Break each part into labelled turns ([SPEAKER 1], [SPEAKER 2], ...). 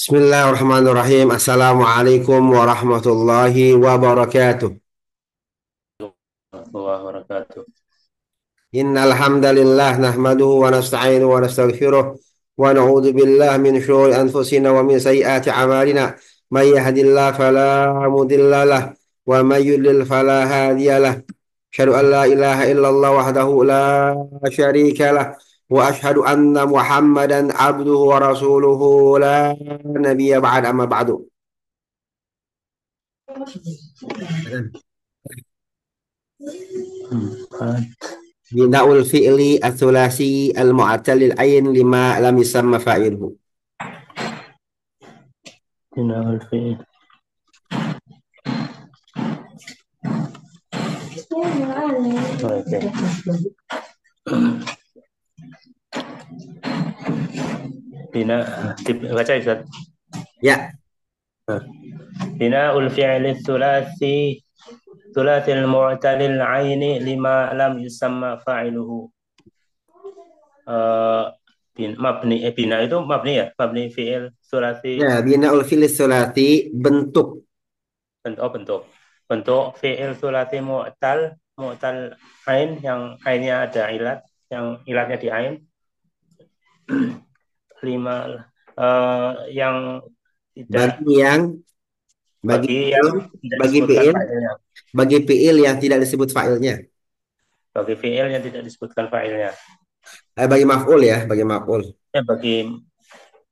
[SPEAKER 1] Bismillahirrahmanirrahim. Assalamualaikum warahmatullahi wabarakatuh.
[SPEAKER 2] Warahmatullahi wabarakatuh.
[SPEAKER 1] Innal hamdalillah nahmaduhu wa nasta'inuhu wa nastaghfiruh wa na'udzu billahi min shururi anfusina wa min sayyiati a'malina. May yahdihillahu fala mudilla lahu wa may yudlil fala hadiya lahu. Asyhadu an la ilaha illallah wahdahu la syarika lah wa asyhadu anna Muhammadan abduhu wa rasuluhu la nabiyya ba'da amma ba'du. Bina'ul fi'li ats-tsulasi al-mu'tal ain lima lam yusamma fa'iluhu.
[SPEAKER 2] Bina'ul fi'il. Oke. Bina baca Ustaz.
[SPEAKER 1] Ya,
[SPEAKER 2] Bina'ul fi'il sulasi al-mu'talil aini lima lam yusamma fa'iluhu. Bina itu mabni ya, mabni fi'il sulasi.
[SPEAKER 1] ya bina'ul fi'li ats-tsulasi bentuk.
[SPEAKER 2] Bentuk fi'il sulasi mu'tal ain yang ainnya ada ilat, yang ilatnya di ain. Lima yang tidak
[SPEAKER 1] Bagi yang bagi
[SPEAKER 2] bagi yang
[SPEAKER 1] fi'il
[SPEAKER 2] tidak
[SPEAKER 1] bagi
[SPEAKER 2] disebutkan
[SPEAKER 1] fi'il
[SPEAKER 2] fa'ilnya.
[SPEAKER 1] bagi fi'il yang tidak disebut fa'ilnya.
[SPEAKER 2] Bagi fi'il yang tidak disebutkan fa'ilnya.
[SPEAKER 1] Bagi maf'ul ya, bagi maf'ul.
[SPEAKER 2] Bagi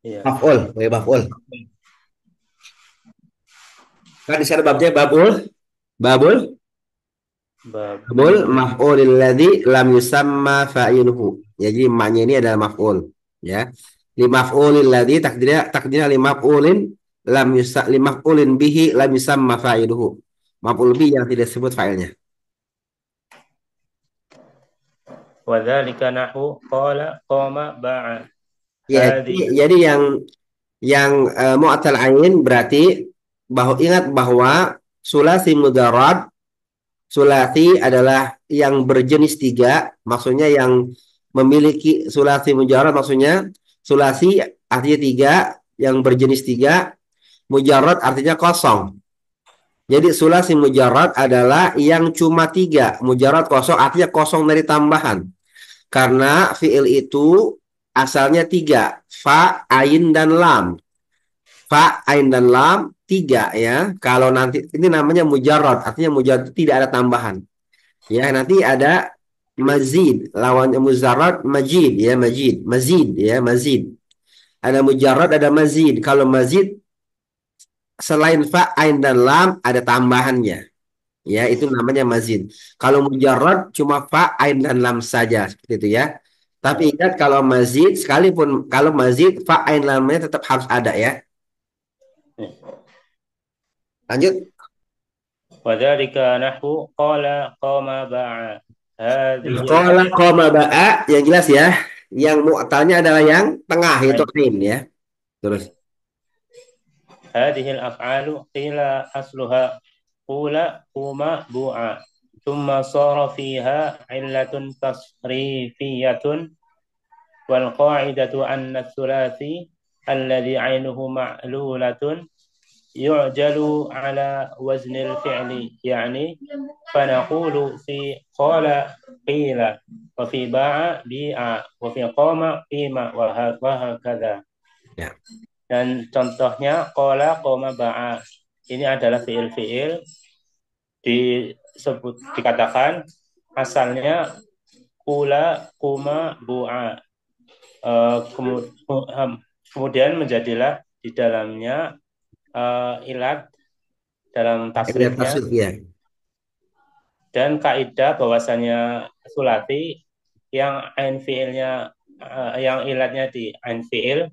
[SPEAKER 2] ya.
[SPEAKER 1] Bagi maf'ul. Kan di sana babnya babul
[SPEAKER 2] Babul
[SPEAKER 1] maf'ulil ladzi lam yusamma fa'iluhu. Ya, jadi maknya ini adalah maf'ul, ya. Li maf'ulil ladzi takdirnya li maf'ulin li maf'ulin bihi lam yusamma fa'iluhu. Maf'ul bihi yang tidak disebut fa'ilnya.
[SPEAKER 2] wa dzalika nahu qala qama ba'a.
[SPEAKER 1] Ya,
[SPEAKER 2] Hadhi
[SPEAKER 1] jadi yang mu'tal ain berarti ingat bahwa sulasi mujarrad, sulasi adalah yang berjenis tiga, maksudnya yang memiliki sulasi mujarrad, maksudnya sulasi artinya tiga, yang berjenis tiga, mujarrad artinya kosong. Jadi sulasi mujarrad adalah yang cuma tiga, mujarrad kosong artinya kosong dari tambahan. Karena fiil itu asalnya tiga, fa, ain, dan lam. Fa, ain, dan lam tiga ya. Kalau nanti ini namanya mujarrad, artinya mujarrad tidak ada tambahan. Ya, nanti ada mazid, lawannya mujarrad majid ya, mazid. Ada mujarrad, ada mazid. Kalau mazid selain fa, ain, dan lam ada tambahannya. Ya, itu namanya mazid. Kalau mujarrad cuma fa, ain, dan lam saja seperti itu ya. Tapi ingat kalau mazid, sekalipun kalau mazid fa, ain, lamnya tetap harus ada ya. Lanjut.
[SPEAKER 2] wa dzalika nahu qala qama ba'a. Hadhihi
[SPEAKER 1] Qala qama ba'a yang jelas ya. Yang mu'talnya adalah yang tengah yaitu
[SPEAKER 2] al
[SPEAKER 1] ain ya. Terus.
[SPEAKER 2] هذه الأفعال قيل أصلها قوم بوعا ثم صار فيها علة تصريفية والقاعدة أن الثلاثي الذي عينه معلولة يعجل على وزن الفعل يعني فنقول في قال قيل وفي باع بيع وفي قام قيم وهكذا.
[SPEAKER 1] Ya.
[SPEAKER 2] Dan contohnya qala qoma ba'a. Ini adalah fiil-fiil dikatakan asalnya kula kuma bu'a. Kemudian menjadilah di dalamnya ilat dalam
[SPEAKER 1] Ada
[SPEAKER 2] tasrifnya
[SPEAKER 1] tasrif ya.
[SPEAKER 2] dan kaidah bahwasanya sulati yang ain fiilnya yang ilatnya di ain fiil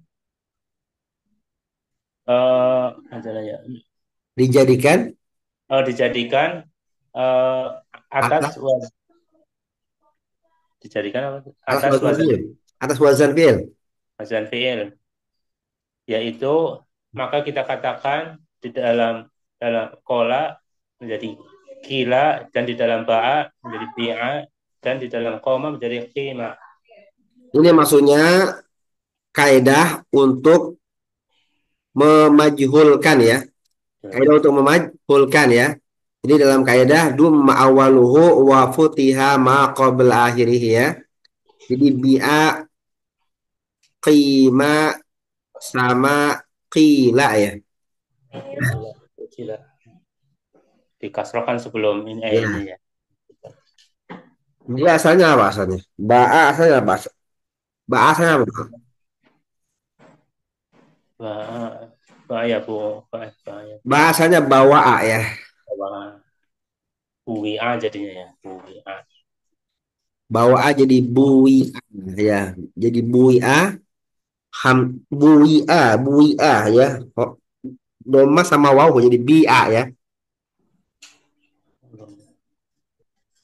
[SPEAKER 1] Dijadikan
[SPEAKER 2] dijadikan
[SPEAKER 1] atas
[SPEAKER 2] atas dijadikan apa?
[SPEAKER 1] atas
[SPEAKER 2] Atas
[SPEAKER 1] wazan fi'il. Atas wazan fi'il.
[SPEAKER 2] wazan fiil, yaitu maka kita katakan di dalam kola menjadi kila dan di dalam ba'a menjadi bi'a dan di dalam koma menjadi qima.
[SPEAKER 1] Ini maksudnya kaidah untuk memajhulkan ya. Kaidah untuk memajhulkan ya. Jadi dalam kaidah dumma awaluhu wa futiha ma qabla akhirih ya. Jadi bi'a qima sama qila ya.
[SPEAKER 2] Gila. Dikasrokan sebelum ini
[SPEAKER 1] Ya.
[SPEAKER 2] ya.
[SPEAKER 1] Dia asalnya apa asalnya? Ba'a asalnya apa? Ba'a asalnya apa?
[SPEAKER 2] Bahaya bu, bahaya.
[SPEAKER 1] Bahasanya bawa'a ya.
[SPEAKER 2] Bahaya. UWA jadinya ya, UWA.
[SPEAKER 1] Bawa'a jadi bui'a ya. Jadi bui'a bui'a ya. Oh, doma sama waw jadi bi'a ya.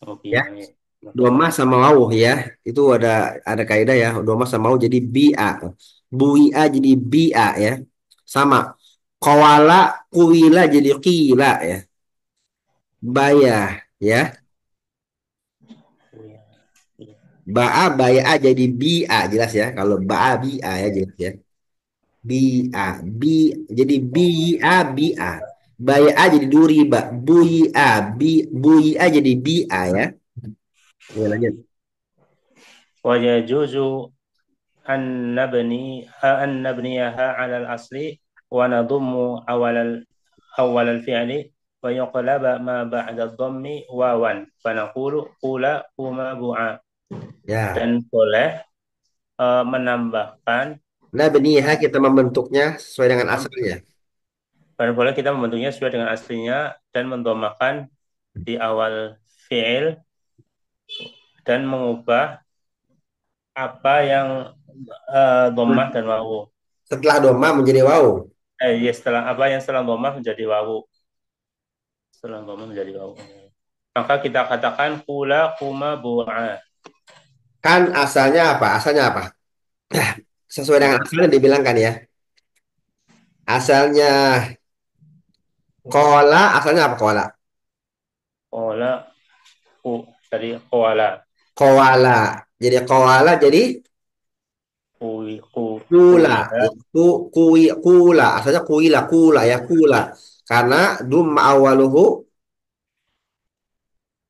[SPEAKER 2] Oh,
[SPEAKER 1] Ya.
[SPEAKER 2] BI.
[SPEAKER 1] Doma sama waw ya. Itu ada kaidah ya. Doma sama waw jadi bi'a. Bui'a jadi bi'a ya. Sama. Qawala kuwila jadi qila ya. Bayah ya. Ba'a baya'a jadi bi'a jelas ya. Kalau ba'a bi'a ya jelas ya. Bi'a bi jadi bi'a bi'a. Baya'a jadi duri ba. Bui'a jadi bi'a ya. Ya lanjut.
[SPEAKER 2] ويجوز أن نبنيها على الأصل ونضم أول الفعل ويقلب ما بعد الضم واوا فنقول قولا قوما بوعا
[SPEAKER 1] Ya.
[SPEAKER 2] dan boleh menambahkan
[SPEAKER 1] Nah, beniha kita membentuknya sesuai dengan asalnya.
[SPEAKER 2] dan boleh kita membentuknya sesuai dengan aslinya dan mendomakan di awal fi'il dan mengubah apa yang dhammah dan wawu.
[SPEAKER 1] Setelah doma menjadi waw.
[SPEAKER 2] Ya setelah apa yang setelah dhammah menjadi wawu. Setelah dhammah menjadi wawu. Maka kita katakan kula kuma bu'a.
[SPEAKER 1] Kan asalnya apa? Asalnya apa? Sesuai dengan asalnya dibilangkan ya. Asalnya kola, asalnya apa kola?
[SPEAKER 2] Kola ku tadi koala
[SPEAKER 1] Koala. Jadi koala jadi
[SPEAKER 2] kui
[SPEAKER 1] kula.
[SPEAKER 2] kuila
[SPEAKER 1] Ya, kula. Asalnya kuila, kula ya kula. Karena dum awaluhu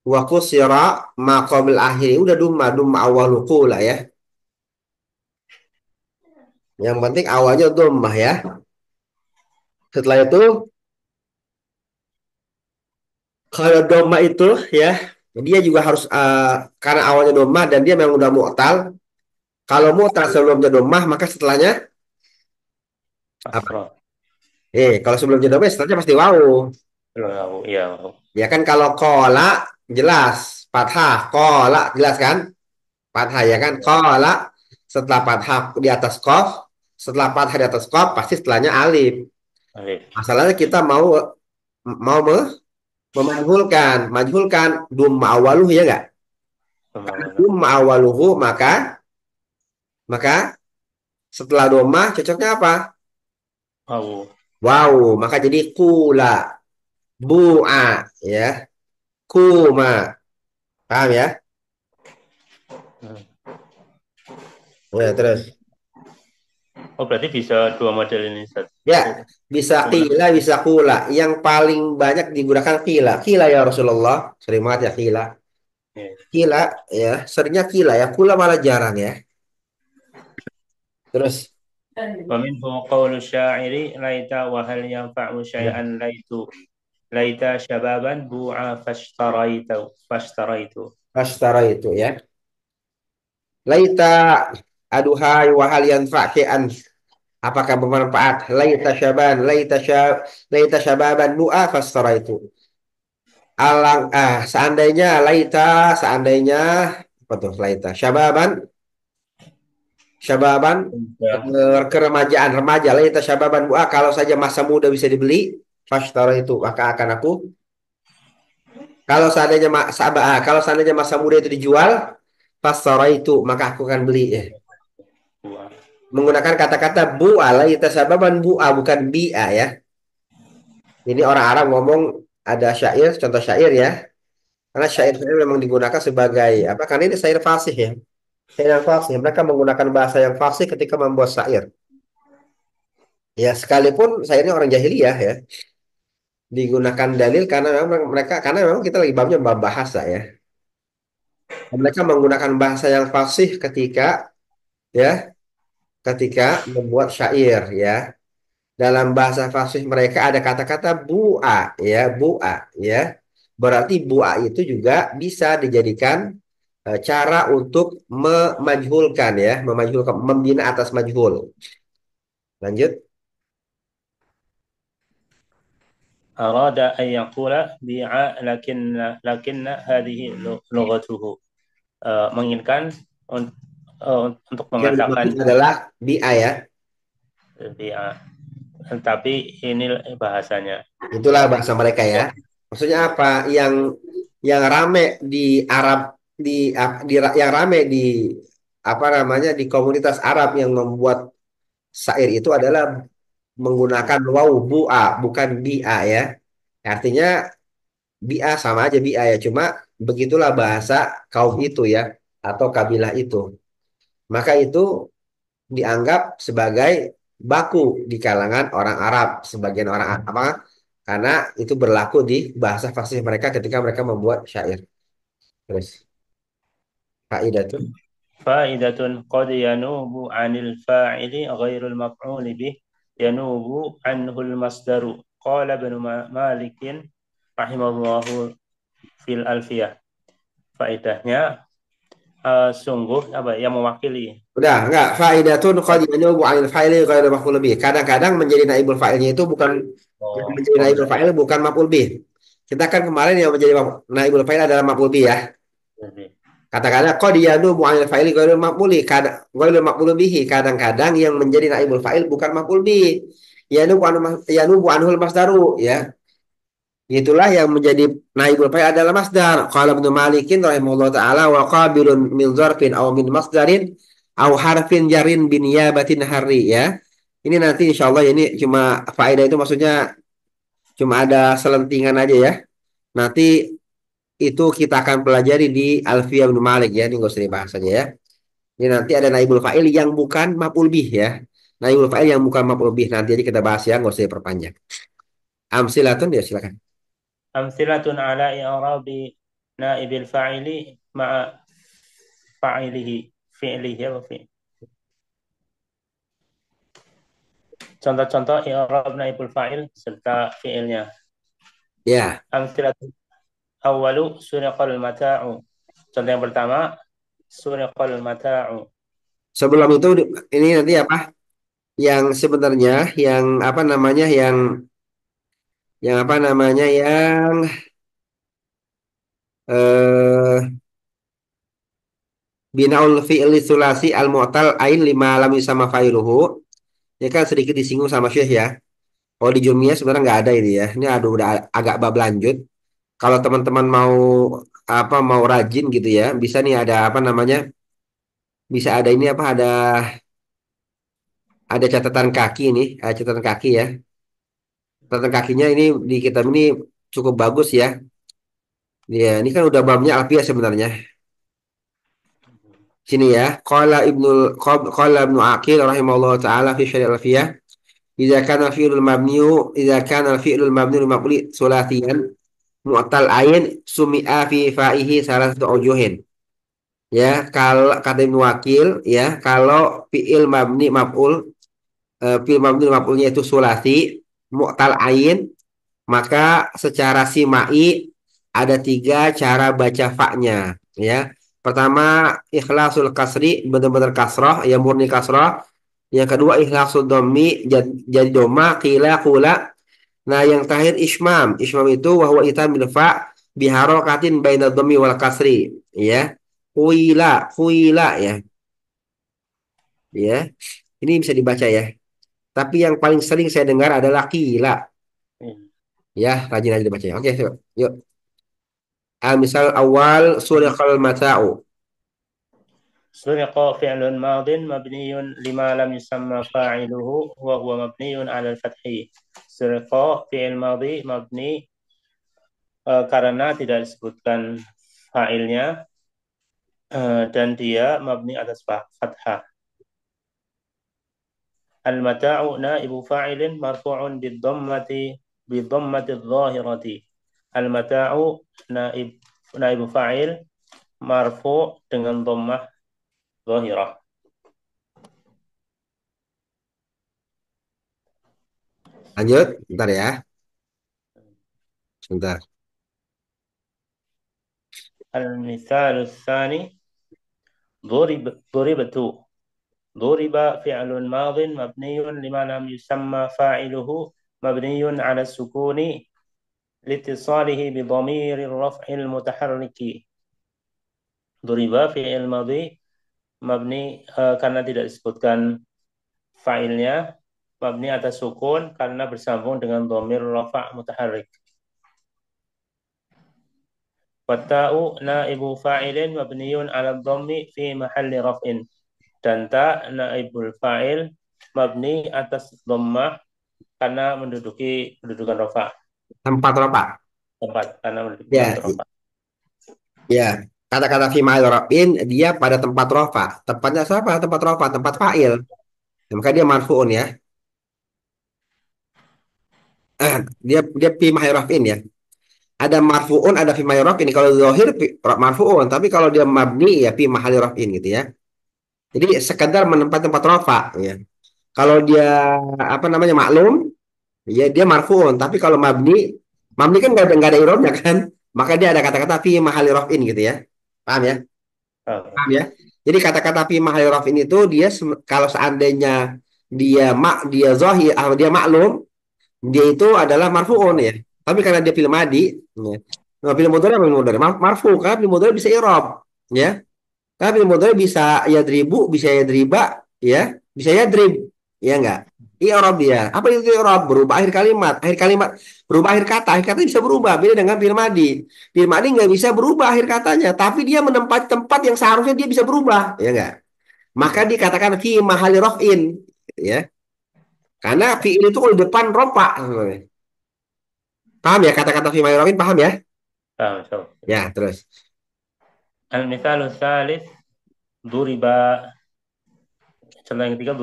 [SPEAKER 1] wa kusira ma qabl akhir. Udah dum awalu kula ya. Yang penting awalnya dhammah ya. Setelah itu kalau doma itu ya dia juga harus karena awalnya doma dan dia memang udah mu'tal. Kalau mu'tal sebelumnya domah maka setelahnya apa?
[SPEAKER 2] kasroh.
[SPEAKER 1] Kalau sebelumnya domah setelahnya pasti wawu.
[SPEAKER 2] Wawu iya wawu.
[SPEAKER 1] Ya kan kalau kola jelas fathah kola jelas kan? Fathah ya kan? Kola setelah fathah di atas kof setelah fathah di atas kof pasti setelahnya alif.
[SPEAKER 2] Alif.
[SPEAKER 1] Masalahnya kita mau mau memajhulkan, majhulkan dum awaluh ya enggak?
[SPEAKER 2] Pembangunan
[SPEAKER 1] Dum awaluhu maka setelah doma cocoknya apa?
[SPEAKER 2] wawu.
[SPEAKER 1] Wow, maka jadi kula, bu'a, ya, kuma. Paham ya?
[SPEAKER 2] Hmm.
[SPEAKER 1] Ya, terus.
[SPEAKER 2] Oh berarti bisa dua model ini Ustaz.
[SPEAKER 1] Ya,
[SPEAKER 2] Ku-
[SPEAKER 1] bisa
[SPEAKER 2] Kuna.
[SPEAKER 1] kila, bisa kula. Yang paling banyak digunakan kila. Kila ya Rasulullah. Sering banget ya kila.
[SPEAKER 2] Ya.
[SPEAKER 1] Kila, ya, seringnya kila ya. Kula malah jarang ya. Terus.
[SPEAKER 2] ومنه قول الشاعر ليت وهل ينفع شيئا
[SPEAKER 1] Ya,
[SPEAKER 2] ليت شبابا بوعا فاشتريت.
[SPEAKER 1] Astara itu ya. Laita, aduhai, wahal yanfa'ki'an. Apakah bermanfaat? Laita syababan bu'a fastara itu. Seandainya seandainya apa tuh laita syababan
[SPEAKER 2] Ya.
[SPEAKER 1] keremajaan remaja laita syababan bu'a kalau saja masa muda bisa dibeli fashtara itu maka akan aku kalau seandainya masa muda itu dijual fashtara itu maka aku akan beli ya.
[SPEAKER 2] Bu'a.
[SPEAKER 1] Menggunakan kata-kata bu'a laita syababan bu'a bukan bi'a ya. Ini orang Arab ngomong ada syair contoh syair ya. Karena syair-syair memang digunakan sebagai apa? Karena ini syair fasih ya. Syair yang fasih. Mereka menggunakan bahasa yang fasih ketika membuat syair. Ya, sekalipun saya ini orang jahiliyah ya, digunakan dalil karena memang mereka karena memang kita lagi babnya bab bahasa ya. Mereka menggunakan bahasa yang fasih ya ketika membuat syair ya. Dalam bahasa fasih mereka ada kata-kata bu'a ya, bu'a ya. Berarti bu'a itu juga bisa dijadikan cara untuk memajhulkan ya, memajhulkan, membina atas majhul. Lanjut.
[SPEAKER 2] Arada an yaqula bi'a lakinna hadhihi lughatuhu. Menginginkan untuk
[SPEAKER 1] Yang dimaksud
[SPEAKER 2] mengatakan
[SPEAKER 1] adalah bi'a ya.
[SPEAKER 2] bi'a, tapi ini bahasanya.
[SPEAKER 1] Itulah bahasa mereka ya. Maksudnya apa? Yang rame di Arab yang rame di apa namanya di komunitas Arab yang membuat syair itu adalah menggunakan waw bu'a bukan bi'a ya. Artinya bi'a sama aja bi'a ya. Cuma begitulah bahasa kaum itu ya atau kabilah itu. Maka itu dianggap sebagai baku di kalangan orang Arab, sebagian orang apa? Karena itu berlaku di bahasa fasih mereka ketika mereka membuat syair. Terus kaidah itu.
[SPEAKER 2] Fa'idatun qad yanubu 'anil fa'ili ghairul maf'uli bih yanubu anhu al-masdaru. Qala Ibnu Malik rahimallahu fil alfiyah. Faedahnya sungguh apa yang mewakili.
[SPEAKER 1] Udah, enggak. Faidatun qad yanubu 'anil fa'ili ghairu maf'ul bih. Kadang-kadang menjadi naibul fa'ilnya itu bukan yang
[SPEAKER 2] Oh,
[SPEAKER 1] menjadi
[SPEAKER 2] oh
[SPEAKER 1] naibul
[SPEAKER 2] enggak ya.
[SPEAKER 1] fa'il bukan maf'ul bih. Kita kan kemarin yang menjadi naibul fa'il adalah maf'ul bih ya.
[SPEAKER 2] Jadi,
[SPEAKER 1] Kata-kata qad yanubu 'anil fa'ili ghairu maf'uli, ghairu maf'ul bihi. Kadang-kadang yang menjadi naibul fa'il bukan maf'ul bih. Yanubu anhul masdaru ya. Itulah yang menjadi naibul fa'il adalah masdar. Qala Ibnu Malikin rahimahullah taala wa qabilun min zarfin aw min masdarin aw harfin jarin bin yabatin hari ya. Ini nanti insya Allah ini cuma faedah itu maksudnya cuma ada selentingan aja ya. Nanti itu kita akan pelajari di Alfiyah Ibnu Malik ya. Ini nggak usah dibahas aja ya. Ini nanti ada naibul fa'il yang bukan maf'ul bih ya. Naibul fa'il yang bukan maf'ul bih nanti aja kita bahas ya, nggak usah diperpanjang. Amsilatun ya silakan.
[SPEAKER 2] amsilatun ala i'rabi naibil fa'ili ma'a fa'ilihi fi'lihi wa fi. Contoh-contoh i'rab naibul fa'il serta fi'ilnya.
[SPEAKER 1] Ya,
[SPEAKER 2] Amsilatun awwalu suriqal mata'u. Contoh yang pertama, suriqal mata'u.
[SPEAKER 1] sebelum itu ini nanti apa? Yang sebenarnya apa namanya yang apa namanya eh binaul fi'li sulasi al mu'tal ain lima lam sama fa'iluhu. Ya kan sedikit disinggung sama Syekh ya. Kalau di Jumiyah sebenarnya nggak ada ini ya. Ini aduh udah agak bab lanjut. Kalau teman-teman mau apa mau rajin gitu ya, bisa nih ada apa namanya? Bisa ada ini apa ada catatan kaki nih, ada catatan kaki ya. Catatan kakinya ini di kitab ini cukup bagus ya. Ya, ini kan udah babnya Alfiyah sebenarnya. Sini ya. Qala Ibnu Aqil rahimahullah taala fi syarih Alfiyah. Idza kana al-fi'lul mabni lil maqli sulasiyan mu'tal ain sumi'a fi fa'ihi salah satu aujuhin. Ya, kalau kata Ibnu Aqil ya, kalau fi'il mabni maf'ulnya itu sulasi mu'tal ain maka secara simai ada tiga cara baca fa-nya ya. Pertama ikhlasul kasri benar-benar kasroh ya murni kasroh. Yang kedua ikhlasul domi jadi doma qila qula. Nah yang terakhir ismam. Ismam itu wahwa itam bil fa biharokatin baina domi wal kasri ya. Huila ya. Ya. Ini bisa dibaca ya. Tapi yang paling sering saya dengar adalah qila ya. Rajin aja dibaca ya. Oke, yuk. Yuk. Misal awal suriqal mata'u.
[SPEAKER 2] سرق فعل ماض مبني لما لم يسمى فاعله وهو مبني على الفتح. سرق فعل ماضي مبني karena tidak disebutkan fa'ilnya dan dia mabni atas fathah. المتاع نائب فاعل مرفوع بالضمة الظاهرة. المتاع نائب fa'il marfu dengan dhammah zahirah.
[SPEAKER 1] Lanjut, bentar ya. Sebentar.
[SPEAKER 2] المثال الثاني ضربت. ضرب فعل ماض مبني لما لم يسمى فاعله مبني على السكون لاتصاله بضمير الرفع المتحرك. ضرب فعل ماضي mabni karena tidak disebutkan fa'ilnya, mabni atas sukun karena bersambung dengan dhamir rafa' mutaharrik. Watta'u naibu fa'ilin mabniyun 'ala dhammi fi mahalli raf'in. Dan ta naibul fa'il mabni atas dhammah karena menduduki kedudukan rafa'.
[SPEAKER 1] Tempat ropa.
[SPEAKER 2] Tempat karena menduduki tempat
[SPEAKER 1] Ya,
[SPEAKER 2] rafa'.
[SPEAKER 1] ya. Kata-kata fi ma'il raf'in dia pada tempat rofa. Tempatnya siapa? Tempat rofa, tempat fa'il. Ya, maka dia marfu'un ya. Dia fi ma'il raf'in ya. Ada marfu'un, ada fi ma'il raf'in. Kalau zahir marfu'un, tapi kalau dia mabni ya fi ma'il raf'in gitu ya. Jadi sekedar menempat tempat rofa ya. Kalau dia apa namanya maklum, ya dia marfu'un. Tapi kalau mabni, mabni kan nggak ada i'rabnya kan. Maka dia ada kata-kata fi mahalli raf'in gitu ya. Paham ya? Paham ya? Jadi kata-kata fi mahalli raf'in itu dia kalau seandainya dia zahir atau dia maklum, dia itu adalah marfu'un ya. Tapi karena dia fil madi, ya. Nah, fil mudhari apa fil mudhari? Marfu kan fil mudhari bisa i'rab, ya. Tapi fil mudhari bisa yadribu, bisa yadriba, ya, bisa yadrib, ya enggak? I'rab dia. Apa itu i'rab? Berubah akhir kalimat. Akhir kalimat berubah akhir kata bisa berubah. Beda dengan fil madi. Fil madi nggak bisa berubah akhir katanya, tapi dia menempati tempat yang seharusnya dia bisa berubah, ya enggak? Maka dikatakan fi mahali raf'in, ya. Karena fi'il itu kalau di depan ropa. Paham ya kata-kata fi mahali raf'in, paham ya?
[SPEAKER 2] Paham.
[SPEAKER 1] Ya, terus.
[SPEAKER 2] Al-mithalu tsalits duriba. Contoh yang ketiga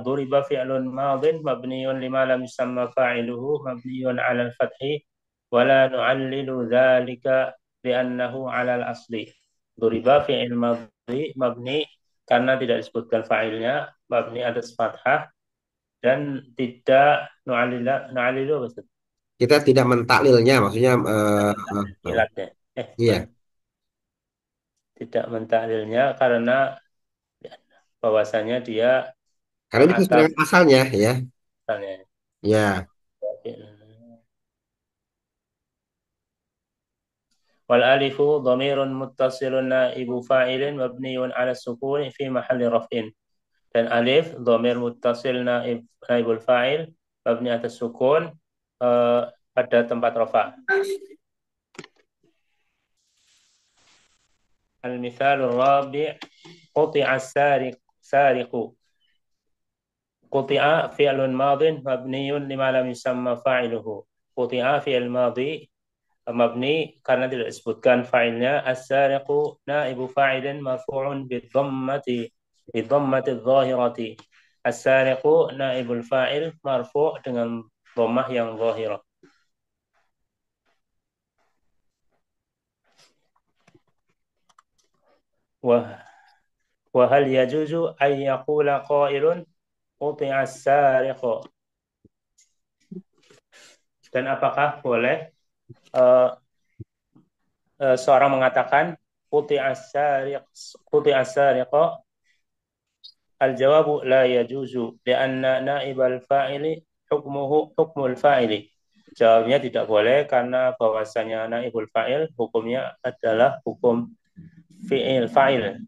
[SPEAKER 2] duriba fi'lun madin mabniun lima lam yusamma fa'iluhu mabniun 'ala al-fathi wa la nu'allilu dzalika li'annahu 'ala al-asli. Duriba fi'il madhi mabni karena tidak disebutkan fa'ilnya, mabni atas fathah dan tidak nu'allilu maksud
[SPEAKER 1] Kita tidak mentaklilnya, maksudnya
[SPEAKER 2] ilatnya.
[SPEAKER 1] iya.
[SPEAKER 2] Tidak mentaklilnya karena bahwasanya dia
[SPEAKER 1] Karena ini
[SPEAKER 2] atap
[SPEAKER 1] keterangan asalnya, ya.
[SPEAKER 2] misalnya.
[SPEAKER 1] Ya.
[SPEAKER 2] والألف ضمير متصل نائب فاعل مبني على السكون في محل رفع. Dan alif dhamir muttasil naibul fa'il mabni atas sukun pada tempat rafa. Al-mithalul rabi' quti'a sariqu. Quti'a fi'lun madin mabniyun lima lam yusamma fa'iluhu. Quti'a fi'l madhi mabni karena tidak disebutkan fa'ilnya. As-sariqu naibu fa'ilin marfu'un bidhammati dhahirati. As-sariqu naibul fa'il marfu' dengan dhammah yang zahirah. Wa hal yajuzu an yaqula qailun quti'a as-sariqu. Dan apakah boleh seorang mengatakan quti'a as-sariqu? Al-jawabu la yajuzu li'anna naibal fa'ili hukmul fa'ili. Jawabnya tidak boleh karena bahwasanya naibul fa'il hukumnya adalah hukum fa'il.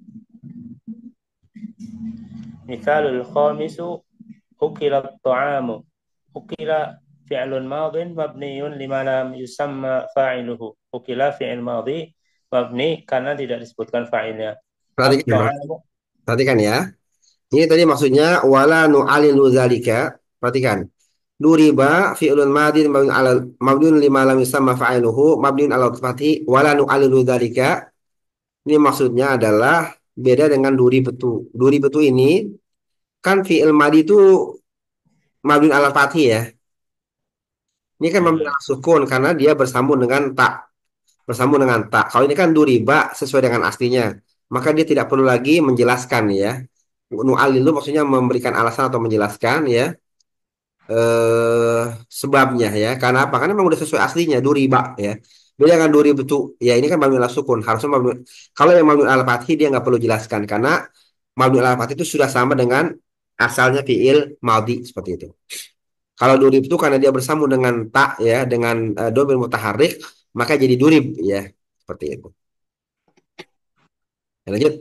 [SPEAKER 2] Mithalul khamisu ukila at-ta'amu. Ukila fi'lun madin mabniyun lima lam yusamma fa'iluhu. Ukila fi'il madhi mabni karena tidak disebutkan fa'ilnya.
[SPEAKER 1] Perhatikan,
[SPEAKER 2] At-ta'amu.
[SPEAKER 1] perhatikan ya. Ini tadi maksudnya wala nu'alilu dzalika. Perhatikan. Duriba fi'lun madin mabniun lima lam yusamma fa'iluhu mabniun ala fathi wala nu'alilu dzalika. Ini maksudnya adalah beda dengan duri betu. Duri betu ini kan fi'il madi itu mabni ala fathi ya. Ini kan mabni
[SPEAKER 2] Hmm.
[SPEAKER 1] ala sukun karena dia bersambung dengan tak. Bersambung dengan tak. Kalau ini kan duriba sesuai dengan aslinya. Maka dia tidak perlu lagi menjelaskan ya. Nu'alilu maksudnya memberikan alasan atau menjelaskan ya. Sebabnya ya. Karena apa? Karena memang udah sesuai aslinya duriba ya. Beda dengan duri betul. Ya ini kan mabni ala sukun. Harusnya kalau yang mabni ala fathi dia nggak perlu jelaskan karena mabni ala fathi itu sudah sama dengan asalnya fiil madhi seperti itu. Kalau durib itu karena dia bersambung dengan tak ya, dengan domir mutaharrik, maka jadi durib ya, seperti itu. Ya, lanjut.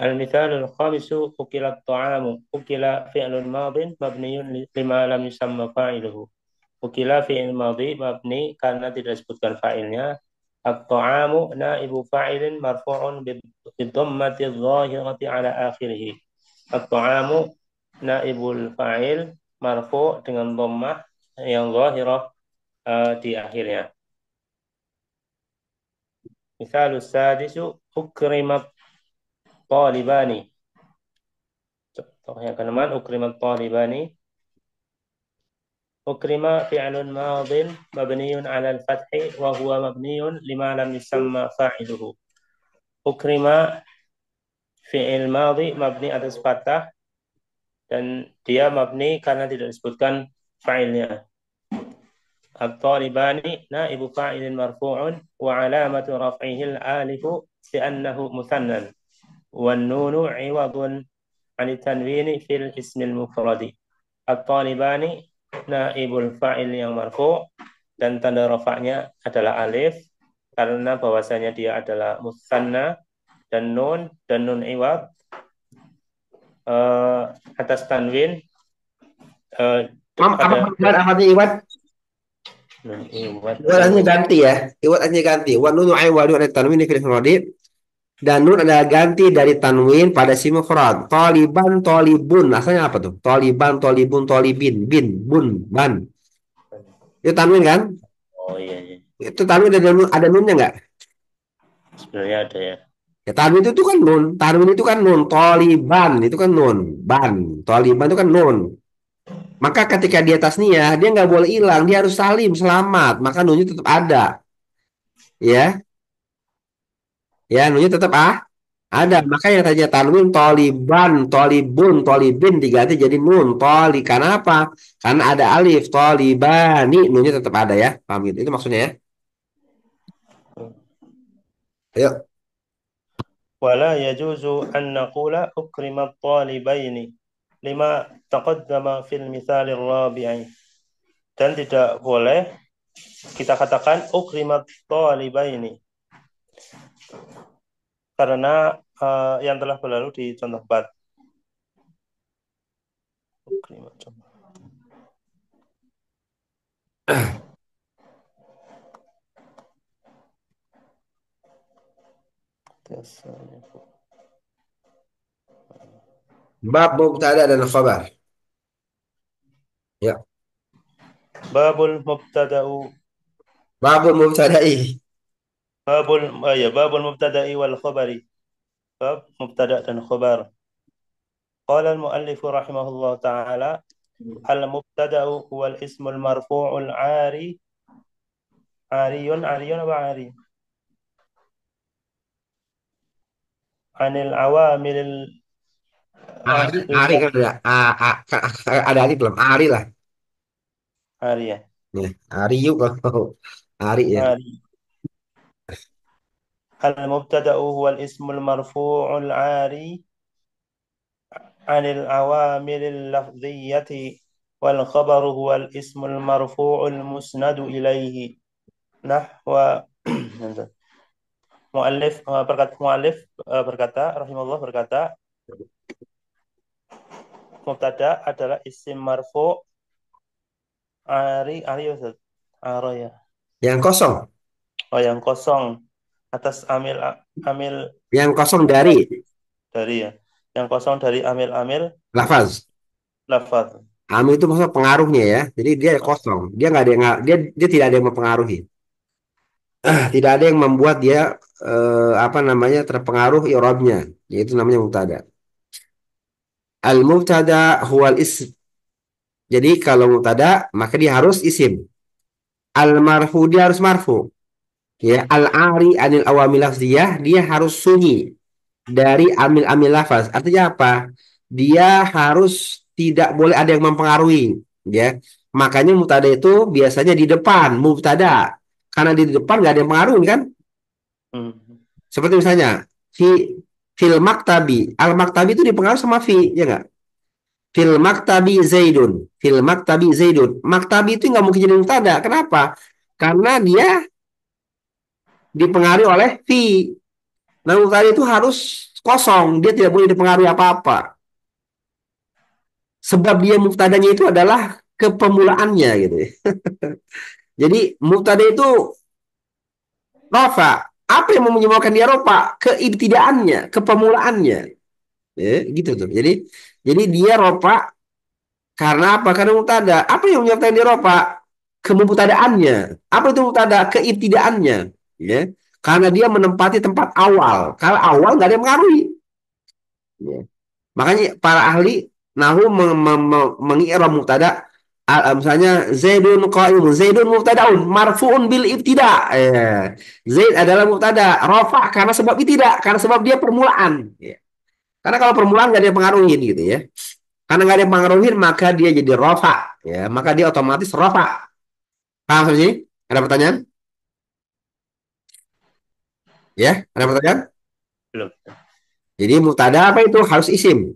[SPEAKER 2] المثال الخامس أكل الطعام أكل فعل ماض مبني لما لم يسمى فاعله أكل فعل ماضي مبني karena tidak disebutkan fa'ilnya الطعام نائب فاعل مرفوع بالضمة الظاهرة على آخره الطعام نائب الفاعل مرفوع dengan dhammah yang zahirah di akhirnya. مثال السادس أكرم الطالبان contoh yang keenam ukrimat talibani ukrima fi'lun madin mabniun 'ala al-fathi wa huwa mabniun lima lam yusamma fa'iluhu ukrima fi'il madhi mabni atas fathah dan dia mabni karena tidak disebutkan fa'ilnya at-talibani naibu fa'ilin marfu'un wa 'alamatu raf'ihi al-alifu li'annahu muthannan wan nunu 'iwadun 'an at-tanwini fil ismil mufradi at-talibani naibul fa'il yang marfu dan tanda rafa'nya adalah alif karena bahwasanya dia adalah musanna dan nun iwad atas tanwin uh,
[SPEAKER 1] Apa
[SPEAKER 2] pada
[SPEAKER 1] perubahan afatnya Iwan?
[SPEAKER 2] nun iwad
[SPEAKER 1] Iwan artinya ganti ya. Iwan artinya ganti. Wan nunu wadu ada tanwin fil mufradi dan nun adalah ganti dari tanwin pada si mufrad. Toliban, tolibun. Asalnya apa tuh? Toliban, tolibun, tolibin, bin, bun, ban. Itu tanwin kan?
[SPEAKER 2] oh iya, iya.
[SPEAKER 1] Itu tanwin ada nunnya nggak?
[SPEAKER 2] Sebenarnya ada ya.
[SPEAKER 1] Ya, tanwin itu kan nun. Tanwin itu kan nun. Toliban itu kan nun. Ban. Toliban itu kan nun. Maka ketika dia tasniah, dia nggak boleh hilang. Dia harus salim, selamat. Maka nunnya tetap ada. Ya, ya nunnya tetap ada.
[SPEAKER 2] Hmm.
[SPEAKER 1] Maka yang tadinya tanwin, toliban, tolibun, tolibin diganti jadi nun. Toli. Karena apa? Karena ada alif. Tolibani. Nunnya tetap ada ya. Paham gitu? Itu maksudnya ya. Ayo.
[SPEAKER 2] ولا يجوز أن نقول أكرم الطالبين لما تقدم في المثال الرابع dan tidak boleh kita katakan ukrimat talibaini karena yang telah berlalu di contoh 4. Ukrimat.
[SPEAKER 1] Bab mubtada dan khabar. Ya.
[SPEAKER 2] Babul mubtada'u
[SPEAKER 1] Babul mubtada'i.
[SPEAKER 2] babul mubtada'i wal khabari. Bab mubtada' dan khabar. Qala al-muallif rahimahullah ta'ala al-mubtada'u huwa al-ismu al-marfu'ul 'ari 'ariyun apa 'ari? 'anil awamil
[SPEAKER 1] Ari kan ada ada alif belum? Ari lah.
[SPEAKER 2] 'ari ya.
[SPEAKER 1] Ya, Ari yuk kalau Ari ya.
[SPEAKER 2] 'Ari. Al-mubtada'u huwa al-ismu al-marfu'ul 'ari عن العوامل اللفظية والخبر هو الاسم المرفوع المسند إليه نحو muallif berkata rahimahullah berkata mubtada adalah isim marfu ari Ustaz aro ya
[SPEAKER 1] Yang kosong.
[SPEAKER 2] oh yang kosong atas amil
[SPEAKER 1] Yang kosong dari
[SPEAKER 2] dari ya yang kosong dari amil
[SPEAKER 1] lafaz.
[SPEAKER 2] lafaz
[SPEAKER 1] Amil itu maksudnya pengaruhnya ya. Jadi dia kosong. Dia nggak ada yang dia dia tidak ada yang mempengaruhi. Tidak ada yang membuat dia apa namanya terpengaruh i'rabnya, yaitu namanya mubtada. Al mubtada huwal ism. Jadi kalau mubtada maka dia harus isim. Al marfu dia harus marfu. Ya, al ari anil awamil lafziyah dia harus sunyi dari amil-amil lafaz. Artinya apa? Dia harus tidak boleh ada yang mempengaruhi, ya. Makanya mubtada itu biasanya di depan mubtada. Karena di depan nggak ada yang pengaruhi kan?
[SPEAKER 2] Hmm.
[SPEAKER 1] Seperti misalnya fi fil maktabi. Al maktabi itu dipengaruhi sama fi, ya nggak? Fil maktabi Zaidun. Fil maktabi Zaidun. Maktabi itu nggak mungkin jadi mubtada. Kenapa? Karena dia dipengaruhi oleh fi. Nah, mubtada itu harus kosong. Dia tidak boleh dipengaruhi apa-apa. Sebab dia mubtadanya itu adalah kepemulaannya gitu ya. Jadi mubtada itu rofa. Apa yang menyebabkan dia rofa? Keibtidaannya, kepemulaannya. Ya, gitu tuh. Jadi dia rofa karena apa? Karena mubtada. Apa yang menyebabkan dia rofa? Kemubtadaannya. Apa itu mubtada? Keibtidaannya. Ya. Karena dia menempati tempat awal. Kalau awal nggak ada yang mengaruhi. Ya. Makanya para ahli nahu mengi'rab mubtada misalnya Zaidun qa'imun, Zaidun mubtadaun marfu'un bil ibtida. Zaid adalah mubtada, rafa karena sebab ibtida, karena sebab dia permulaan. Ya. Karena kalau permulaan nggak ada yang pengaruhin gitu ya. Karena nggak ada yang pengaruhin maka dia jadi rafa, ya, maka dia otomatis rafa. Paham sampai sini? Ada pertanyaan? Ya, ada pertanyaan?
[SPEAKER 2] Belum.
[SPEAKER 1] Jadi mubtada apa itu? Harus isim.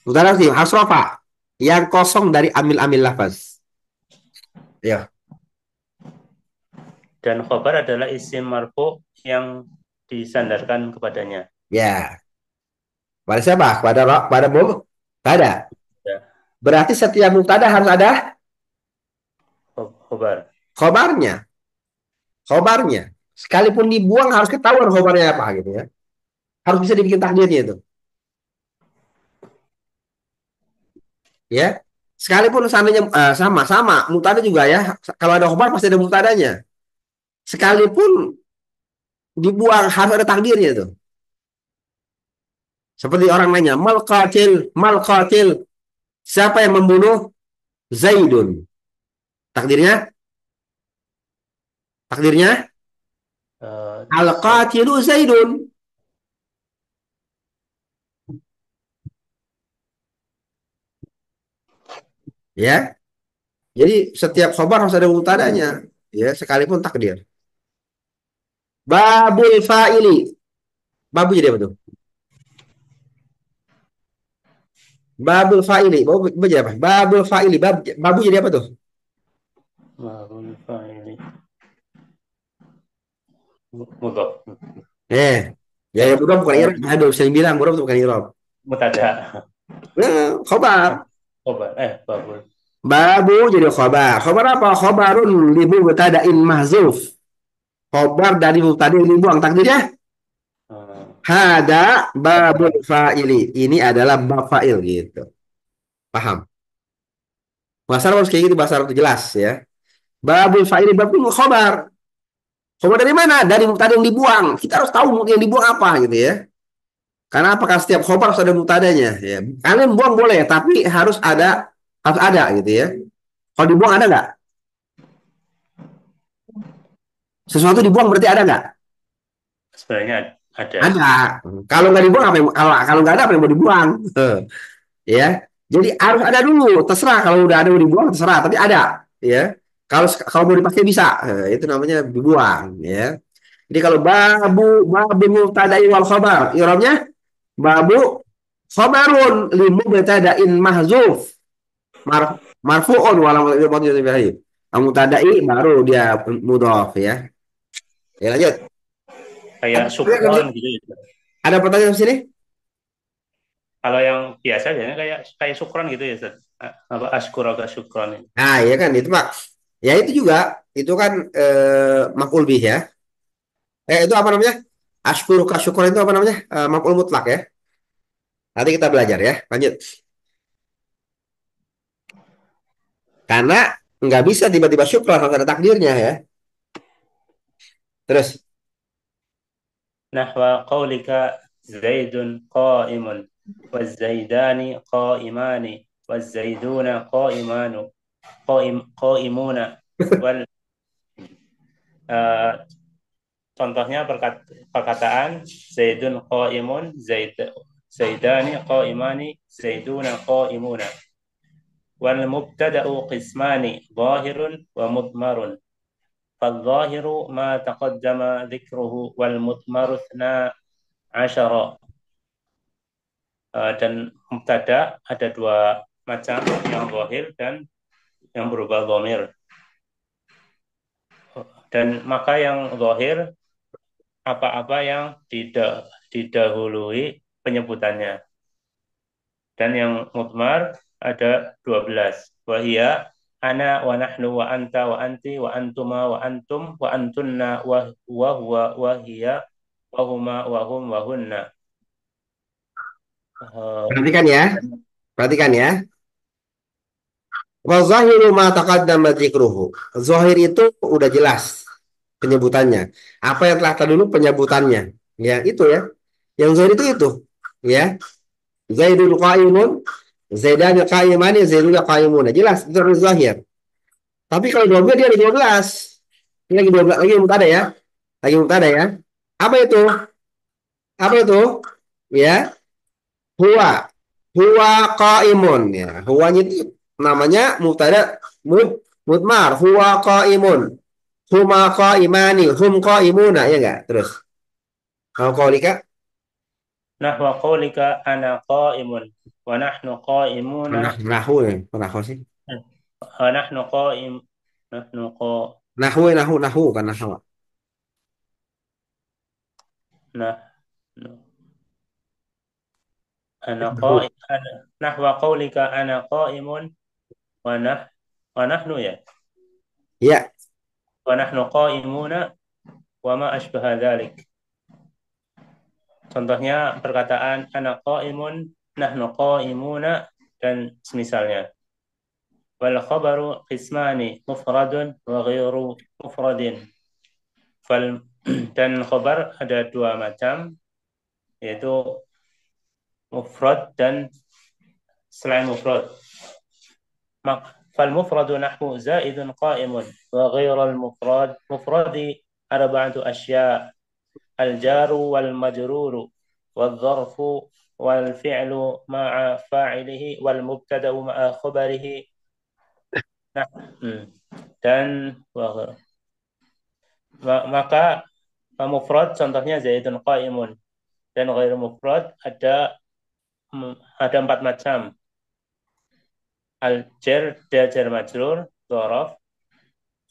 [SPEAKER 1] Mubtada harus isim, harus rafa. Yang kosong dari amil-amil lafaz. Ya.
[SPEAKER 2] Dan khobar adalah isim marfu yang disandarkan kepadanya.
[SPEAKER 1] Ya, pada siapa? Pada mubtada.
[SPEAKER 2] Ya,
[SPEAKER 1] Berarti setiap mubtada harus ada
[SPEAKER 2] khobar.
[SPEAKER 1] khobarnya. Khobarnya. Sekalipun dibuang harus ketahuan khobarnya apa gitu ya. Harus bisa dibikin takdirnya itu. Ya. Sekalipun seandainya sama-sama mubtada juga ya. Kalau ada khobar pasti ada mubtadanya. Sekalipun dibuang harus ada takdirnya itu. Seperti orang nanya, mal qatil. Siapa yang membunuh Zaidun? Takdirnya, takdirnya
[SPEAKER 2] Eh,
[SPEAKER 1] al
[SPEAKER 2] dan
[SPEAKER 1] qatilu Zaidun. Ya. Jadi setiap khobar harus ada mubtadanya, ya, sekalipun takdir. Babul fa'ili. Babu jadi apa tuh? Babul fa'ili. Babu jadi apa? Babul fa'ili. Babu jadi apa tuh?
[SPEAKER 2] maf'ul fa'il mudhaf.
[SPEAKER 1] Eh, ya, ya bukan bukan
[SPEAKER 2] Eh,
[SPEAKER 1] irob. Aduh, saya bilang bukan bukan irob.
[SPEAKER 2] Mutada.
[SPEAKER 1] Khobar.
[SPEAKER 2] Khobar. Babul.
[SPEAKER 1] Babu jadi khobar. Khobar apa? Khobarun li mubtada'in mahzuf. Khobar dari mubtada yang dibuang takdirnya.
[SPEAKER 2] Eh,
[SPEAKER 1] Hada babul
[SPEAKER 2] Khobar.
[SPEAKER 1] fa'ili. Ini adalah bab fa'il gitu. Paham? Bahasa Arab harus kayak gitu, bahasa Arab itu jelas ya. Babul fa'ili bab itu khobar. Khobar dari mana? Dari mubtada yang dibuang. Kita harus tahu yang dibuang apa gitu ya. Karena apakah setiap khobar harus ada mubtadanya ya. Kalian buang boleh, tapi harus ada gitu ya. Kalau dibuang ada nggak? Sesuatu dibuang berarti ada nggak?
[SPEAKER 2] Sebenarnya ada.
[SPEAKER 1] Ada. Kalau nggak dibuang apa yang, kalau nggak ada apa yang mau dibuang? Ya. Jadi harus ada dulu. Terserah kalau udah ada mau dibuang terserah, tapi ada ya. Kalau mau dipakai bisa. Itu namanya dibuang ya. Jadi kalau babu mubtada'i wal khabar, i'rabnya babu khabarun li mubtada'in mahzuf marfu'un wa lam yudhaf bihi. Mubtada'i baru dia mudhaf ya. Ya lanjut.
[SPEAKER 2] Kayak sukron gitu ya.
[SPEAKER 1] Ada pertanyaan di sini?
[SPEAKER 2] Kalau yang biasa biasanya kayak kayak sukron gitu ya, Ustaz. Apa askuroga sukron ini.
[SPEAKER 1] Nah, ya kan itu Pak. Ya itu juga itu kan maf'ul bih ya. Itu apa namanya? Ashkuru kasyukur itu apa namanya? Maf'ul mutlak ya. Nanti kita belajar ya. Lanjut. Karena nggak bisa tiba-tiba syukran harus ada takdirnya ya. Terus
[SPEAKER 2] نحو قولك زيد قائم والزيدان قائمان والزيدون قائمون wal eh, contohnya perkataan Zaidun qaimun, Zaidani qaimani, Zaiduna qaimuna. Wal mubtada'u qismani zahirun wa mudmarun. فالظاهر ما تقدم ذكره والمضمر 12. Dan mubtada ada dua macam, yang zahir dan yang berubah dhamir. Dan maka yang zahir apa-apa yang didahului penyebutannya. Dan yang mudmar ada 12. Wahia ana wa nahnu wa anta wa anti wa antuma wa antum wa antunna wa huwa wa hiya wa huma wa hum wa hunna.
[SPEAKER 1] perhatikan ya, perhatikan ya. Wa zahiru ma taqaddama dzikruhu. Zahir itu udah jelas penyebutannya. Apa yang telah terdahulu penyebutannya. Ya, itu ya. Yang zahir itu. Ya. Zaidul qaimun, Zaidan qaimani, Zaidul qaimuna. Jelas itu harus zahir. Tapi kalau dhamir dia ada 12. Ini lagi 12 lagi mutada ya. Lagi mutada ya. Apa itu? Apa itu? Ya, huwa. Huwa qaimun ya. Huwanya itu namanya mubtada mudmar. Huwa qaimun. Huma qaimani, hum qaimuna ya enggak? Terus. Kalau qaulika
[SPEAKER 2] Nahwa qaulika ana qaimun wa nahnu qaimuna
[SPEAKER 1] nahu ya, nahu sih.
[SPEAKER 2] wa nahnu
[SPEAKER 1] Nahu kan nahu.
[SPEAKER 2] nah ana
[SPEAKER 1] Nahu.
[SPEAKER 2] qa'im nahwa qaulika ana qa'imun wa nah wa nahnu ya
[SPEAKER 1] Ya,
[SPEAKER 2] wa nahnu qa'imuna wa ma asbaha dzalik. Contohnya perkataan ana qa'imun, nahnu qa'imuna dan semisalnya. Wal khabaru qismani mufradun wa ghairu mufradin. Dan khabar ada dua macam, yaitu mufrad dan selain mufrad. فالمفرد نحو زائد قائم وغير مفرد أربعة أشياء: الجار والمجرور والظرف والفعل مع فاعله والمبتدأ مع خبره. Nah, dan maka mufrad contohnya zaidun qaimun, dan ghairu mufrad ada 4 macam. Al-jar, jar majrur, dzaraf,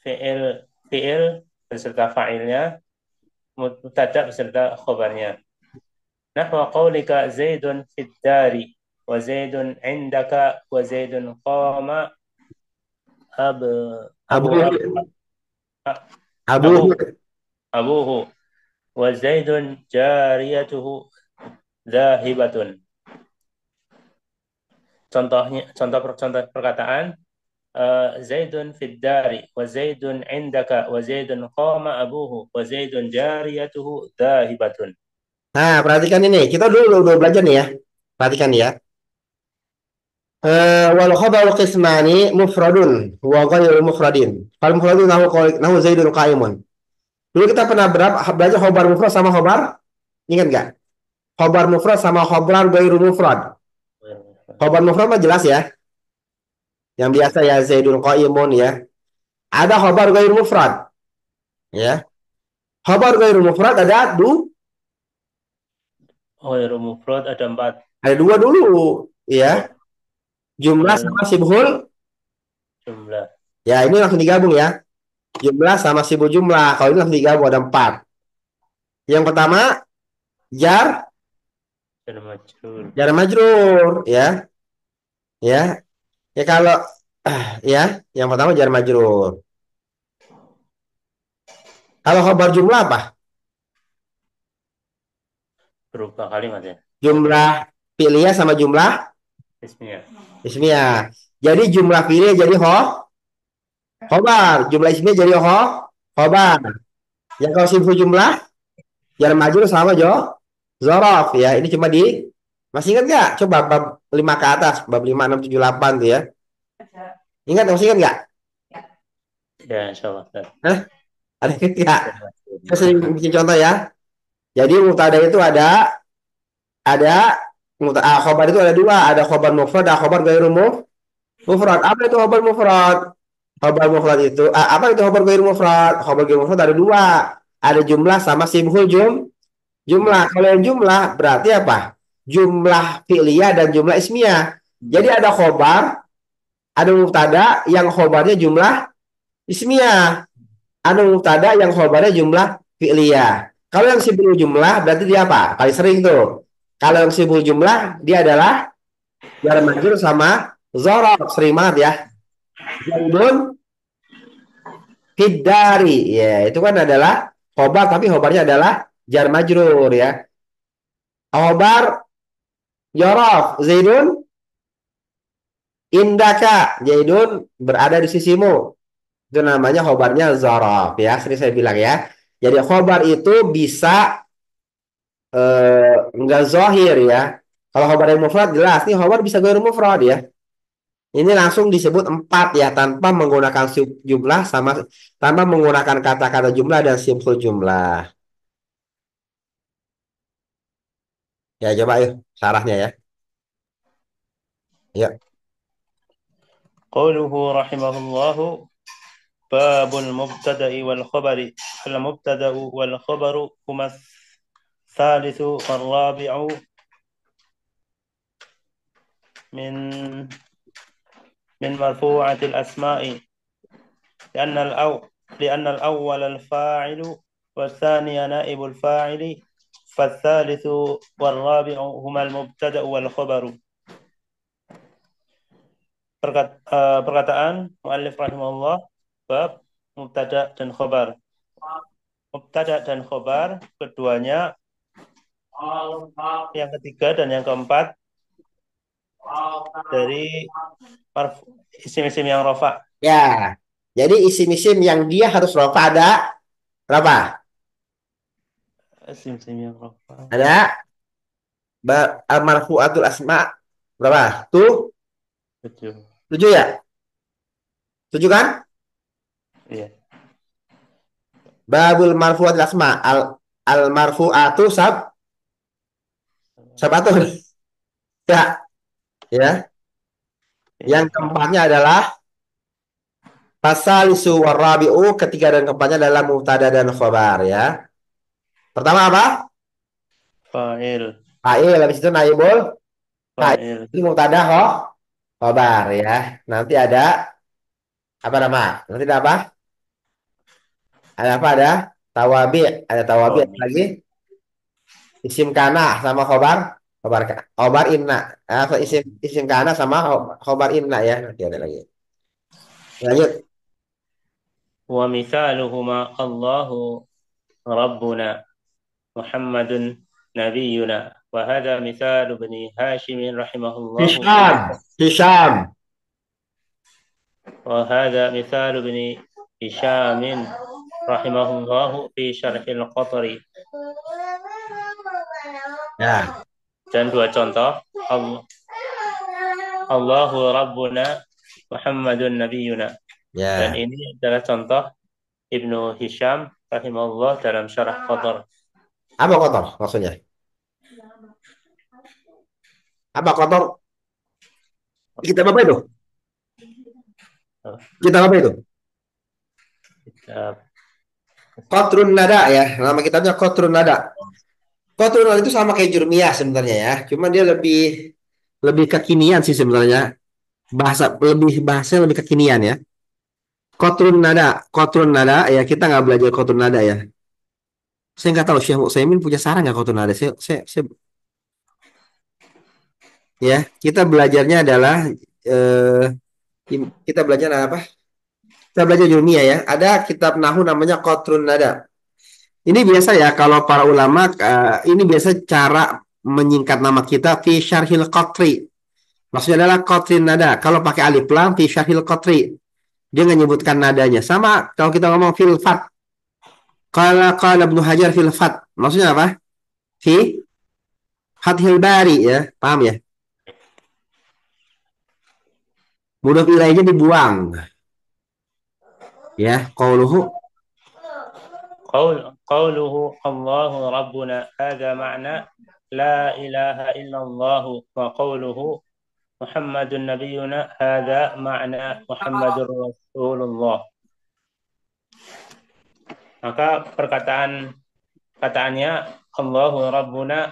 [SPEAKER 2] fi'il beserta fa'ilnya, mubtada beserta khabarnya. Nahwa qaulika zaidun fid dari wa zaidun indaka wa zaidun qama ab abu
[SPEAKER 1] abu
[SPEAKER 2] ab,
[SPEAKER 1] abu
[SPEAKER 2] abu abuhu wa zaidun jariyatuhu zahibatun. Contoh perkataan Zaidun fid dari wa Zaidun indaka wa Zaidun qama abuhu wa Zaidun jariyatuhu dhahibatun.
[SPEAKER 1] Nah, perhatikan ini. Kita dulu udah belajar nih ya. Perhatikan ya. Wal khabaru qismani mufradun wa ghairu mufradin. Kalau mufradun nahu zaidun qaimun. Dulu kita pernah belajar khobar mufrad sama khobar, ingat nggak? Khobar mufrad sama khobar ghairu mufrad. Khobar mufrad mah jelas ya. Yang biasa ya zaidun qaimun ya. Ada khobar ghairu mufrad ya. Khobar ghairu mufrad
[SPEAKER 2] Ghairu mufrad ada 4.
[SPEAKER 1] ada dua dulu ya.
[SPEAKER 2] Oh,
[SPEAKER 1] Jumlah
[SPEAKER 2] jumlah
[SPEAKER 1] sama sibhul.
[SPEAKER 2] jumlah
[SPEAKER 1] Ya, ini langsung digabung ya. Jumlah sama sibuk jumlah. Kalau ini langsung digabung ada 4. Yang pertama, jar,
[SPEAKER 2] dan majrur.
[SPEAKER 1] jar majrur, ya. Ya, ya kalau ya, yang pertama jar majrur. Kalau khabar jumlah apa?
[SPEAKER 2] Berubah kalimat ya.
[SPEAKER 1] Jumlah fi'liyah sama jumlah
[SPEAKER 2] Ismiyah.
[SPEAKER 1] ismiyah. Jadi jumlah fi'liyah jadi khobar, jumlah ismiyah jadi khobar. Yang kalau simhul jumlah, jar majrur sama zorof ya. Ini cuma di masih ingat nggak? Coba bab 5 ke atas, bab 5, 6, 7, 8 tuh ya. Ingat masih ingat nggak?
[SPEAKER 2] Ya, insya Allah.
[SPEAKER 1] Hah? Ada ingat nggak? Saya sering bikin contoh ya. Jadi mubtada itu ada khobar itu ada dua, ada khobar mufrad, ada khobar gairu mufrad. Apa itu khobar mufrad? Khobar mufrad itu apa itu khobar gairu mufrad? Khobar gairu mufrad ada dua, ada jumlah sama simhul jumlah. Kalau yang jumlah berarti apa? Jumlah fi'liyah dan jumlah ismiyah. Jadi ada khobar, ada mubtada yang khobarnya jumlah ismiyah, ada mubtada yang khobarnya jumlah fi'liyah. Kalau yang sibuk jumlah berarti dia apa? Paling sering tuh. Kalau yang sibuk jumlah dia adalah jar majrur sama zorof. Sering banget ya. Zaidun Hidari. Ya, itu kan adalah khobar tapi khobarnya adalah jar majrur ya. Khobar Yorof, Zaidun indaka, Zaidun berada di sisimu. Itu namanya khobarnya zorof ya. Sering saya bilang ya. Jadi khobar itu bisa enggak zohir ya. Kalau khobar yang mufrad jelas nih khobar bisa ghairu mufrad ya. Ini langsung disebut empat ya tanpa menggunakan jumlah sama tanpa menggunakan kata-kata jumlah dan simpul jumlah. Ya coba yuk syarahnya ya. Ya.
[SPEAKER 2] قوله رحمه الله باب المبتدأ والخبر. المبتدأ والخبر هما الثالث والرابع من مرفوعة الأسماء، لأن الأول الفاعل والثاني نائب الفاعل، فالثالث والرابع هما المبتدأ والخبر. Perkataan muallif rahimahullah bab mubtada dan khobar. Mubtada dan khobar keduanya, yang ketiga dan yang keempat dari isim-isim yang rofa.
[SPEAKER 1] Ya. Jadi isim-isim yang dia harus rofa ada berapa?
[SPEAKER 2] Isim-isim yang rofa.
[SPEAKER 1] Ada marfu'atul asma berapa? Tuh
[SPEAKER 2] 7.
[SPEAKER 1] 7 ya? 7 kan?
[SPEAKER 2] Iya.
[SPEAKER 1] Babul marfu'atul asma al marfu'atu sabatun. Ya, ya. Yang
[SPEAKER 2] Iya.
[SPEAKER 1] keempatnya adalah pasalisu warabi'u, ketiga dan keempatnya adalah mubtada dan khobar ya. Pertama apa?
[SPEAKER 2] Fa'il.
[SPEAKER 1] Fa'il, habis itu naibul fa'il.
[SPEAKER 2] Fa'il.
[SPEAKER 1] Itu mubtada khobar ya. Nanti ada apa nama? Nanti ada apa? Ada apa? Ada tawabi
[SPEAKER 2] Oh,
[SPEAKER 1] ada lagi isim kana sama khobar inna. Isim kana sama khobar inna ya. Nanti ada lagi. Lanjut.
[SPEAKER 2] ومثالهما الله ربنا محمد نبينا. وهذا مثال ابن هاشم رحمه الله في
[SPEAKER 1] Hisham.
[SPEAKER 2] وهذا مثال ابن هشام رحمه الله في شرح القطر.
[SPEAKER 1] Ya,
[SPEAKER 2] Dan dua contoh, Allahu Rabbuna Muhammadun Nabiyuna. Dan
[SPEAKER 1] ya.
[SPEAKER 2] ini adalah contoh Ibnu Hisham rahimahullah dalam syarah Qadar.
[SPEAKER 1] Apa kotor maksudnya? Apa kotor? Kitab apa itu? Kitab apa itu?
[SPEAKER 2] Kitab.
[SPEAKER 1] Qatrun Nada ya. Nama kitabnya Qatrun Nada. Qatrun Nada itu sama kayak Jurmiyah sebenarnya ya. Cuma dia lebih lebih kekinian sih sebenarnya. Bahasanya lebih kekinian ya. Qatrun Nada ya, kita nggak belajar Qatrun Nada ya. Saya nggak tahu Syekh Utsaimin punya saran nggak Qatrun Nada. Ya, kita belajarnya adalah eh, kita belajar apa? Kita belajar Jurmiyah ya. Ada kitab nahu namanya Qatrun Nada. Ini biasa ya kalau para ulama ini biasa cara menyingkat nama kita fi syarhil qatri. Maksudnya adalah qatrin nada. Kalau pakai alif lam fi syarhil qatri. Dia nggak nyebutkan nadanya. Sama kalau kita ngomong fil fat. Qala Ibnu Hajar fil Fath. Maksudnya apa? Fi Fathil Bari ya. Paham ya? Mudhof ilaihnya dibuang ya. Qauluhu
[SPEAKER 2] قوله الله ربنا هذا معنى لا إله إلا الله وقوله محمد نبينا هذا معنى محمد رسول الله. Maka kataannya Allahu Rabbuna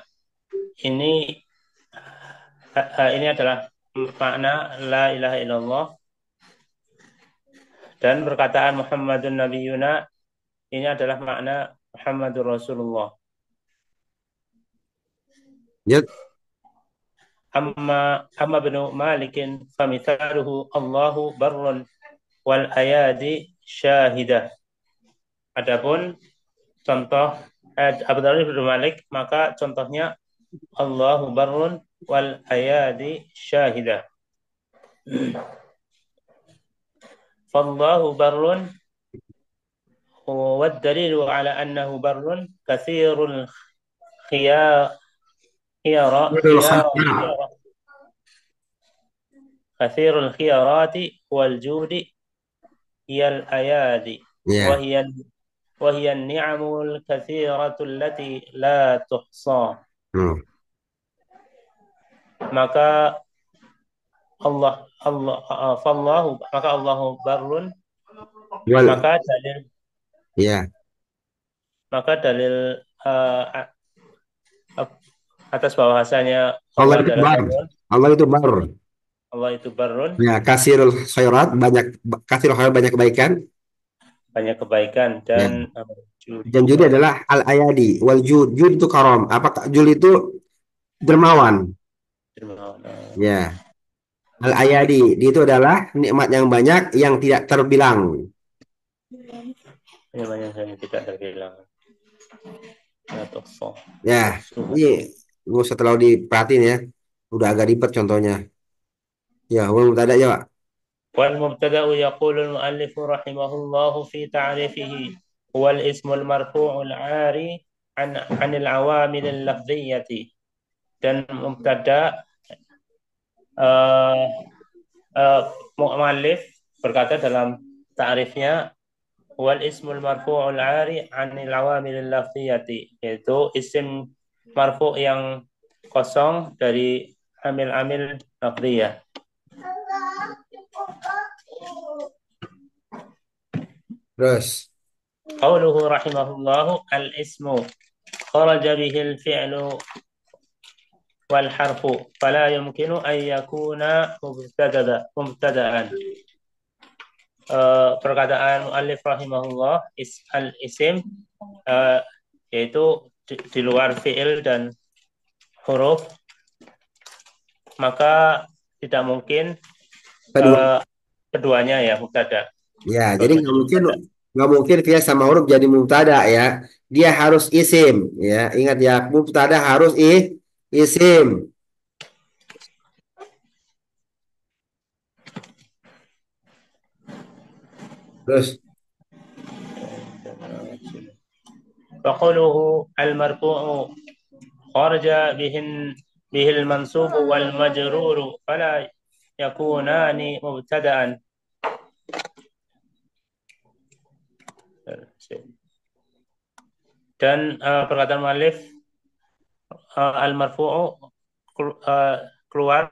[SPEAKER 2] ini ini adalah makna la ilaha illallah, dan perkataan Muhammadun Nabiyuna ini adalah makna Muhammadur Rasulullah.
[SPEAKER 1] ya.
[SPEAKER 2] Amma binu Malikin famithaluhu Allahu barrun wal ayadi syahidah. Adapun contoh Abu Dharr bin Malik, maka contohnya Allahu barrun wal ayadi syahidah. Fallahu barrun والدليل على أنه بر كثير الخيار كثير الخيارات والجود هي الأيادي
[SPEAKER 1] Ya.
[SPEAKER 2] وهي النعم الكثيرة التي لا تحصى. Maka Allahu barrun, maka dalil
[SPEAKER 1] Ya.
[SPEAKER 2] uh, atas bahwasanya
[SPEAKER 1] Allah
[SPEAKER 2] Allah
[SPEAKER 1] itu
[SPEAKER 2] adalah
[SPEAKER 1] bar.
[SPEAKER 2] barrun.
[SPEAKER 1] Allah itu bar.
[SPEAKER 2] Allah itu barrun,
[SPEAKER 1] Ya, kasirul khairat, kasirul khairat banyak kebaikan.
[SPEAKER 2] banyak kebaikan,
[SPEAKER 1] Ya.
[SPEAKER 2] dan
[SPEAKER 1] Dan judi adalah al ayadi wal jud. Jud itu karom. Apa jud itu dermawan. Ya. Al ayadi itu adalah nikmat yang banyak yang tidak terbilang.
[SPEAKER 2] yang tidak terbilang.
[SPEAKER 1] Ya, ini nggak usah terlalu diperhatiin ya. Udah agak ribet contohnya. Ya, belum ada ya, Pak.
[SPEAKER 2] والمبتدأ يقول المؤلف رحمه الله في تعريفه هو الاسم المرفوع العاري عن العوامل اللفظية. Dan mubtada mu'allif berkata dalam ta'rifnya wal ismul marfu'ul ari anil awamil lafziyati, yaitu isim marfu' yang kosong dari amil-amil lafziyah.
[SPEAKER 1] Terus
[SPEAKER 2] Qauluhu rahimahullahu al-ismu kharaja bihil fi'lu wal harfu fala yumkinu an yakuna mubtada'an. Perkataan muallif rahimahullah al-isim yaitu di luar fi'il dan huruf, maka tidak mungkin keduanya ya mubtada.
[SPEAKER 1] ya, jadi nggak mungkin fi'il sama huruf jadi mubtada ya. Dia harus isim ya. Ingat ya, mubtada harus isim. Terus
[SPEAKER 2] فقوله المرفوع خرج به المنصوب والمجرور فلا يكونان مبتدأ. Dan perkataan muallif al-marfu'u keluar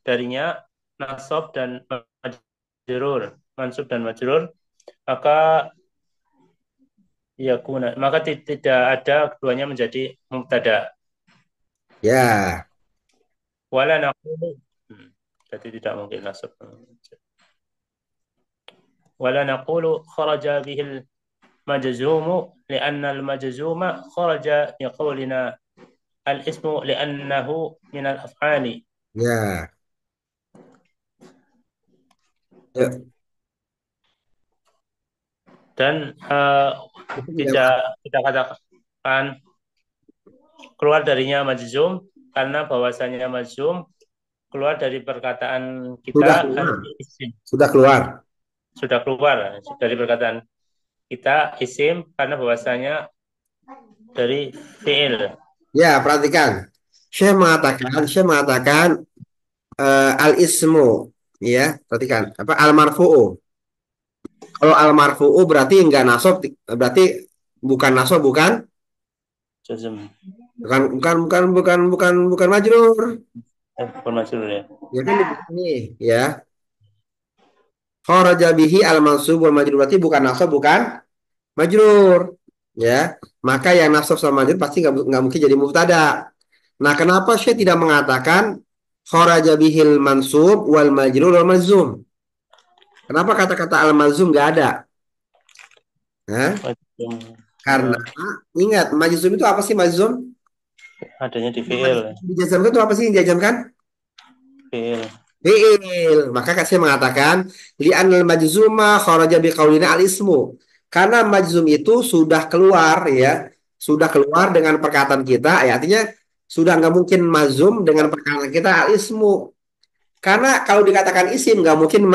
[SPEAKER 2] darinya nasab dan majrur, mansub dan majrur, maka maka tidak ada keduanya menjadi mubtada.
[SPEAKER 1] ya.
[SPEAKER 2] Wala naqulu, jadi tidak mungkin nasab. Wala naqulu kharaja bihil majzumu li'anna al-majzuma kharaja biqaulina al-ismu li'annahu min al-af'ali.
[SPEAKER 1] Ya. Ya.
[SPEAKER 2] Dan tidak kita katakan keluar darinya majzum karena bahwasanya majzum keluar dari perkataan kita
[SPEAKER 1] Sudah keluar.
[SPEAKER 2] sudah keluar
[SPEAKER 1] Sudah keluar.
[SPEAKER 2] dari perkataan kita isim karena bahwasanya dari fi'il.
[SPEAKER 1] Ya, perhatikan. Syekh mengatakan al-ismu, ya, perhatikan. Apa al-marfu'u? Kalau al-marfu'u berarti enggak nasab, berarti bukan nasab, bukan
[SPEAKER 2] Jazm.
[SPEAKER 1] bukan bukan bukan bukan bukan bukan majrur.
[SPEAKER 2] Bukan majrur ya.
[SPEAKER 1] Ya kan ini ya. Kharaja bihi al-mansub wal majrur berarti bukan nasab, bukan majrur. Ya. Maka yang nasab sama majrur pasti nggak mungkin jadi mubtada. Nah, kenapa Syekh tidak mengatakan kharaja bihil mansub wal majrur wal mazum? Kenapa kata-kata al-mazum nggak ada? Hah?
[SPEAKER 2] Majzum.
[SPEAKER 1] Karena
[SPEAKER 2] Ya,
[SPEAKER 1] ingat, majzum itu apa sih majzum?
[SPEAKER 2] adanya di fi'il.
[SPEAKER 1] Dijazamkan itu apa sih yang dijazamkan?
[SPEAKER 2] Fi'il.
[SPEAKER 1] Fi'il. Maka saya mengatakan li'anal majzuma kharaja biqaulina al-ismu. Karena majzum itu sudah keluar ya, sudah keluar dengan perkataan kita, ya artinya sudah nggak mungkin mazum dengan perkataan kita al-ismu. Karena kalau dikatakan isim nggak mungkin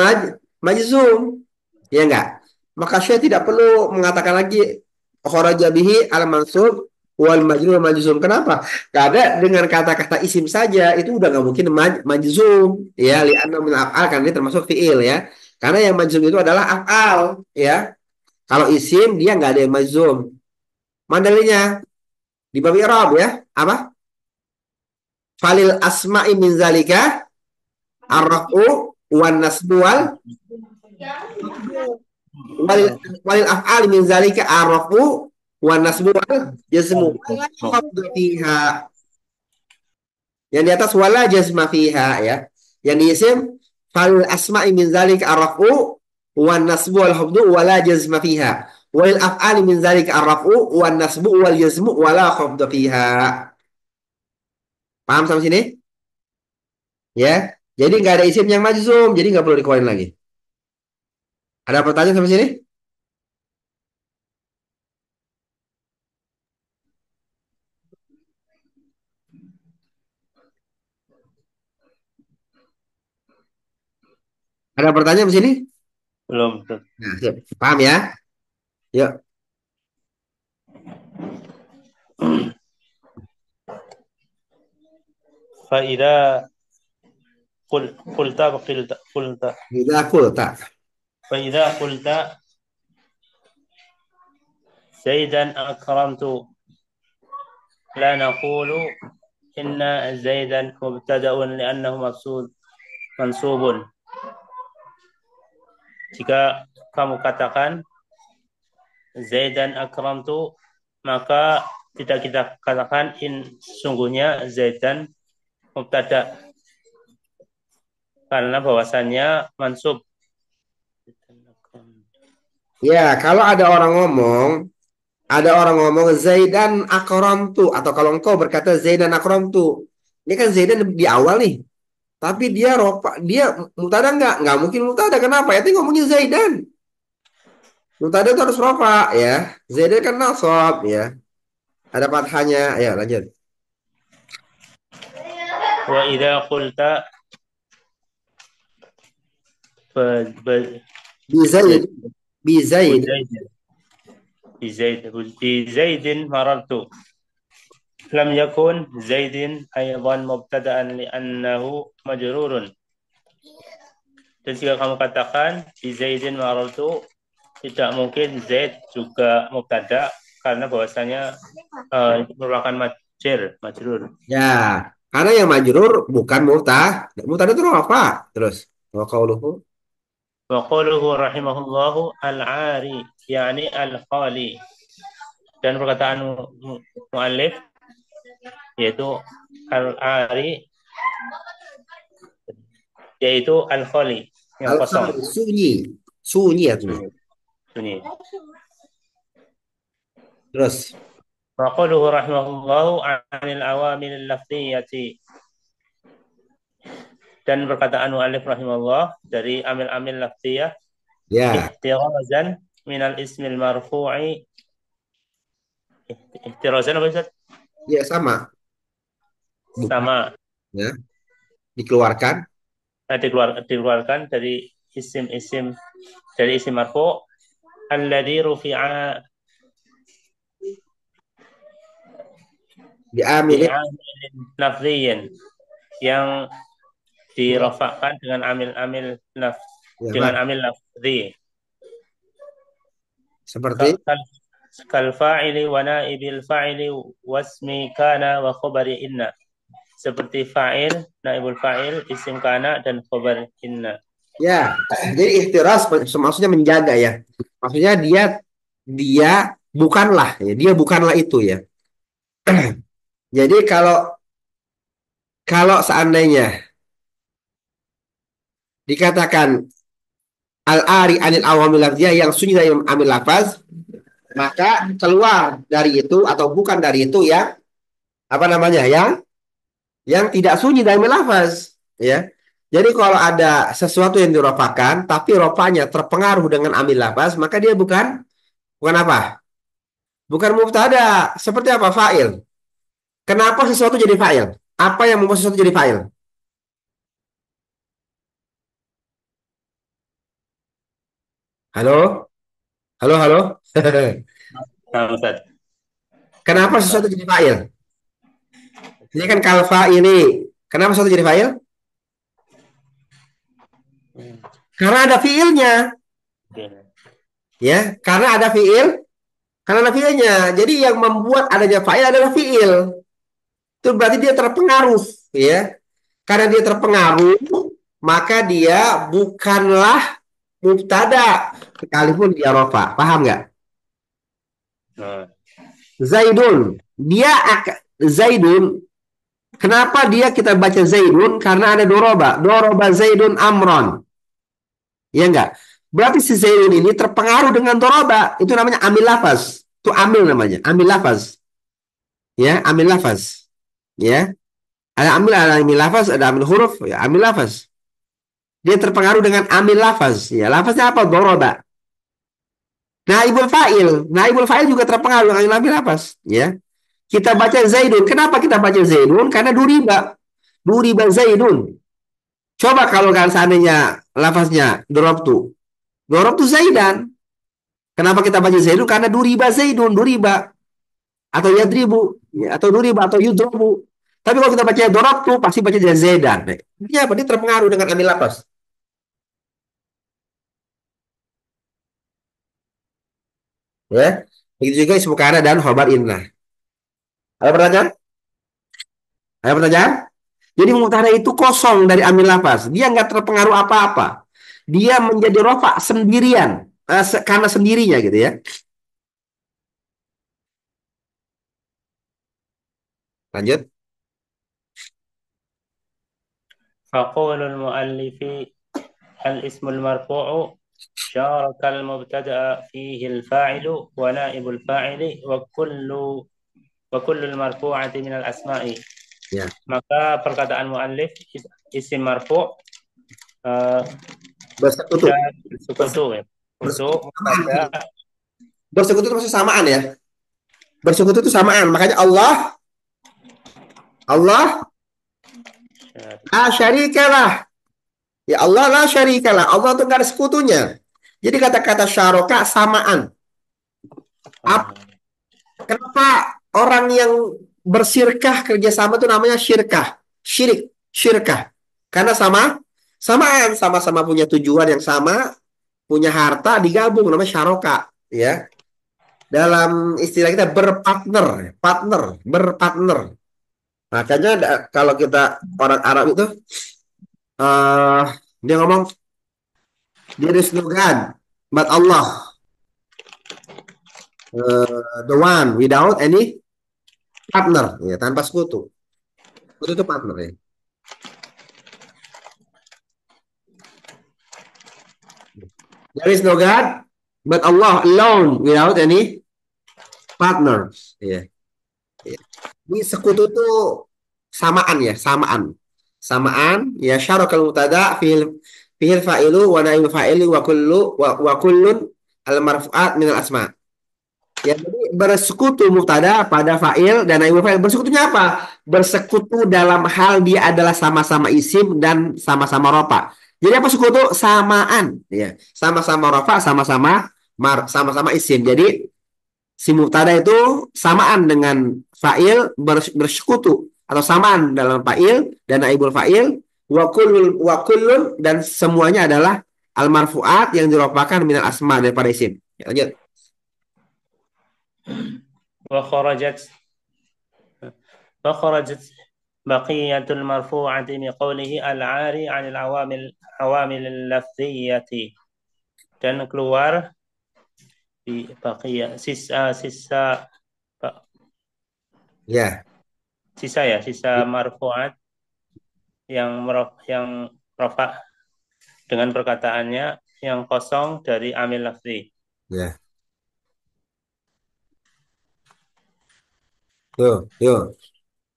[SPEAKER 1] majzum, ya enggak? Maka saya tidak perlu mengatakan lagi kharaja bihi al-mansub wal majrur wal majzum. Kenapa? Karena dengan kata-kata isim saja itu udah nggak mungkin majzum, ya li'anna min af'al kan dia termasuk fi'il ya. Karena yang majzum itu adalah af'al, ya. Kalau isim dia nggak ada yang majzum. Mandalinya di bab i'rab ya. Apa? Falil asma'i min zalika ar-raf'u wan nasbu wal walil walil af'ali min zalika arafu wa nasbu wal jazmu wala khafdu fiha. Yang di atas wala jazma fiha ya. Yang di isim fal asma'i min zalika arafu wa nasbu wal khafdu wala jazma fiha. Walil af'ali min zalika arafu wa nasbu wal jazmu wala khafdu fiha. Paham sampai sini? Ya. Jadi nggak ada isim yang majzum, jadi nggak perlu dikeluarin lagi. Ada pertanyaan sampai sini? Ada pertanyaan sampai sini?
[SPEAKER 2] Belum.
[SPEAKER 1] Nah, siap. Paham ya? Yuk.
[SPEAKER 2] Fa'idha qulta wa qulta.
[SPEAKER 1] Tidak cool, tak.
[SPEAKER 2] Fa'idha qulta Zaidan akramtu la naqulu inna Zaidan mubtada'un li'annahu mansubun. Jika kamu katakan Zaidan akramtu, maka tidak kita katakan sungguhnya Zaidan mubtada karena bahwasannya mansub.
[SPEAKER 1] Ya, kalau ada orang ngomong Zaidan akramtu atau kalau engkau berkata Zaidan akramtu. Ini kan Zaidan di awal nih. Tapi dia mutada nggak mungkin mutada. Kenapa? Ya, itu ngomongin Zaidan. Mutada itu harus rofa ya. Zaidan kan nasab ya. Ada fathahnya. Ya, lanjut.
[SPEAKER 2] Wa idza qulta
[SPEAKER 1] Bizaid, bizaid.
[SPEAKER 2] بزيد مررت لم يكن زيد أيضا مبتدأ لأنه مجرور. Dan jika kamu katakan di Zaidin marartu, tidak mungkin Zaid juga mubtada karena bahwasanya merupakan majrur.
[SPEAKER 1] Ya, karena yang majrur bukan mutah. Mutada itu rofa. Terus. Wa qauluhu.
[SPEAKER 2] Wa qawluhu rahimahullahu al-ari yani al-khali. Dan perkataan muallif yaitu al-ari yaitu al-khali yang kosong.
[SPEAKER 1] Sunyi. Sunyi artinya.
[SPEAKER 2] Sunyi.
[SPEAKER 1] Terus.
[SPEAKER 2] وقوله رحمه الله عن العوامل اللفظية dan perkataan mu'allif rahimahullah dari amil-amil lafziyah
[SPEAKER 1] Ya,
[SPEAKER 2] ihtirazan minal ismil marfu'i ihtirazan apa Ustaz?
[SPEAKER 1] ya sama. Bukan
[SPEAKER 2] Sama
[SPEAKER 1] ya. Dikeluarkan.
[SPEAKER 2] dikeluarkan dari isim-isim dari isim marfu' alladhi rufi'a
[SPEAKER 1] Diamilin.
[SPEAKER 2] bi'amilin lafziyin, yang dirofakkan dengan amil-amil
[SPEAKER 1] Ya,
[SPEAKER 2] dengan
[SPEAKER 1] Pak.
[SPEAKER 2] amil lafzi.
[SPEAKER 1] Seperti
[SPEAKER 2] Kal fa'ili wa naibil fa'ili wasmi kana wa khobari inna. Seperti fa'il, naibul fa'il, isim kana, dan khobar inna.
[SPEAKER 1] ya. Jadi ihtiras maksudnya menjaga ya. Maksudnya dia dia bukanlah ya, dia bukanlah itu ya. Jadi kalau kalau seandainya dikatakan al-ari anil awamil lafziyah yang sunyi dari amil lafaz, maka keluar dari itu atau bukan dari itu ya apa namanya yang tidak sunyi dari amil lafaz ya. Jadi kalau ada sesuatu yang dirofakan tapi rofanya terpengaruh dengan amil lafaz, maka dia bukan apa? Bukan mubtada. Seperti apa? Fa'il. Kenapa sesuatu jadi fa'il? Apa yang membuat sesuatu jadi fa'il? Halo? Halo, halo?
[SPEAKER 2] Nah, Ustaz.
[SPEAKER 1] Kenapa sesuatu jadi fa'il? Ini kan kalfa ini. Kenapa sesuatu jadi fa'il? Karena ada fiilnya. Ya, karena ada fiilnya. Jadi yang membuat adanya fa'il adalah fiil. Itu berarti dia terpengaruh, ya. Karena dia terpengaruh, maka dia bukanlah mubtada sekalipun dia rofa. Paham nggak?
[SPEAKER 2] Nah,
[SPEAKER 1] Zaidun. Zaidun. Kenapa dia kita baca Zaidun? Karena ada doroba. Doroba Zaidun amron. Ya enggak? Berarti si Zaidun ini terpengaruh dengan doroba. Itu namanya amil lafaz. Itu amil namanya. Amil lafaz. Ya, amil lafaz. Ya. Ada amil lafaz, ada amil huruf. Ya, amil lafaz. Dia terpengaruh dengan amil lafaz. Ya, lafaznya apa? Doroba. Naibul fa'il juga terpengaruh dengan amil lafaz. Ya. Kita baca Zaidun. Kenapa kita baca Zaidun? Karena duriba. Duriba Zaidun. Coba kalau kan seandainya lafaznya Dorobtu Zaidan. Kenapa kita baca Zaidun? Karena duriba Zaidun. Duriba. Atau yadribu. Ya, atau duriba. Atau yudrobu. Tapi kalau kita baca Dorobtu, pasti baca Zaidan. Ini apa? Dia terpengaruh dengan amil lafaz. Ya. Begitu juga ismu kana dan khobar inna. Ada pertanyaan? Ada pertanyaan? Jadi mubtada itu kosong dari amil lafaz. Dia nggak terpengaruh apa-apa. Dia menjadi rofa sendirian. Karena sendirinya gitu ya. Lanjut.
[SPEAKER 2] faqulul muallifi al-ismul marfu'u syarakal mubtada'a fihi al-fa'ilu wa naibul fa'ili wa kullul marfu'ati minal asma'i.
[SPEAKER 1] Ya.
[SPEAKER 2] Maka perkataan muallif isim marfu' uh,
[SPEAKER 1] Bersekutu.
[SPEAKER 2] bisa bersekutu ya. Untuk pada
[SPEAKER 1] Bersekutu itu maksudnya samaan ya. Bersekutu itu samaan. Makanya Allah la syarikalah. Ya Allah la syarikalah. Allah itu nggak ada sekutunya. Jadi kata-kata syaroka samaan. Kenapa orang yang bersirkah kerjasama itu namanya syirkah? Syirkah. Karena samaan, sama-sama punya tujuan yang sama, punya harta digabung namanya syaroka, ya. Dalam istilah kita berpartner. Makanya kalau kita orang Arab itu eh dia ngomong there is no God but Allah, the one without any partner, ya, tanpa sekutu. Itu partner ya. There is no God but Allah alone without any partners. Ya. Ya. Ini sekutu itu samaan ya, samaan ya syarakal mutada fil fa'ilu wa naim fa'ili wa kullun al marfu'at min al asma. Ya, jadi bersekutu mubtada pada fa'il dan naib fa'il. Bersekutunya apa? Bersekutu dalam hal dia adalah sama-sama isim dan sama-sama rofa. Jadi apa sekutu? Samaan, ya. Sama-sama rofa, sama-sama sama-sama isim. Jadi si mubtada itu samaan dengan fa'il bersekutu atau samaan dalam fa'il dan naibul fa'il wa kullun dan semuanya adalah al marfu'at yang dirofakkan minal asma daripada isim. Ya, lanjut.
[SPEAKER 2] وخرجت وخرجت بقية المرفوعة بقوله العاري عن العوامل اللفظية dan keluar di baqiyah sisa
[SPEAKER 1] Ya,
[SPEAKER 2] sisa marfu'at yang rafa dengan perkataannya yang kosong dari amil lafzi.
[SPEAKER 1] ya. Tuh, yuk.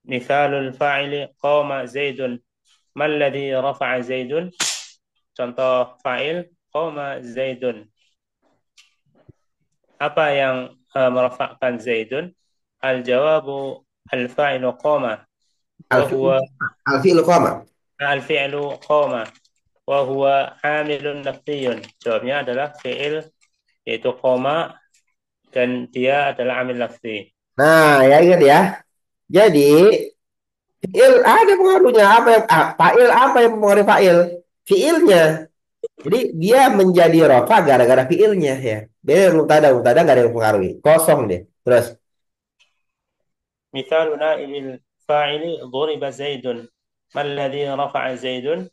[SPEAKER 2] Misalul fa'ili qama Zaidun. Malladhi rafa'a Zaidun? Contoh fa'il qama Zaidun. Apa yang merafa'kan Zaidun? Al-jawabu al-fa'ilu qama wa huwa
[SPEAKER 1] Al-fi'lu qama.
[SPEAKER 2] al-fi'lu qama wa huwa amilun lafziyun. Jawabnya adalah fi'il yaitu qama dan dia adalah amil lafzi.
[SPEAKER 1] Nah, ya ingat ya. Jadi, fi'il ada pengaruhnya. Fa'il apa yang mempengaruhi fa'il? Fi'ilnya. Jadi dia menjadi rofa gara-gara fi'ilnya ya. Dia mubtada nggak ada yang mempengaruhi. Kosong deh. Terus,
[SPEAKER 2] مثال نائب الفاعل ضرب زيد. ما الذي رفع زيد?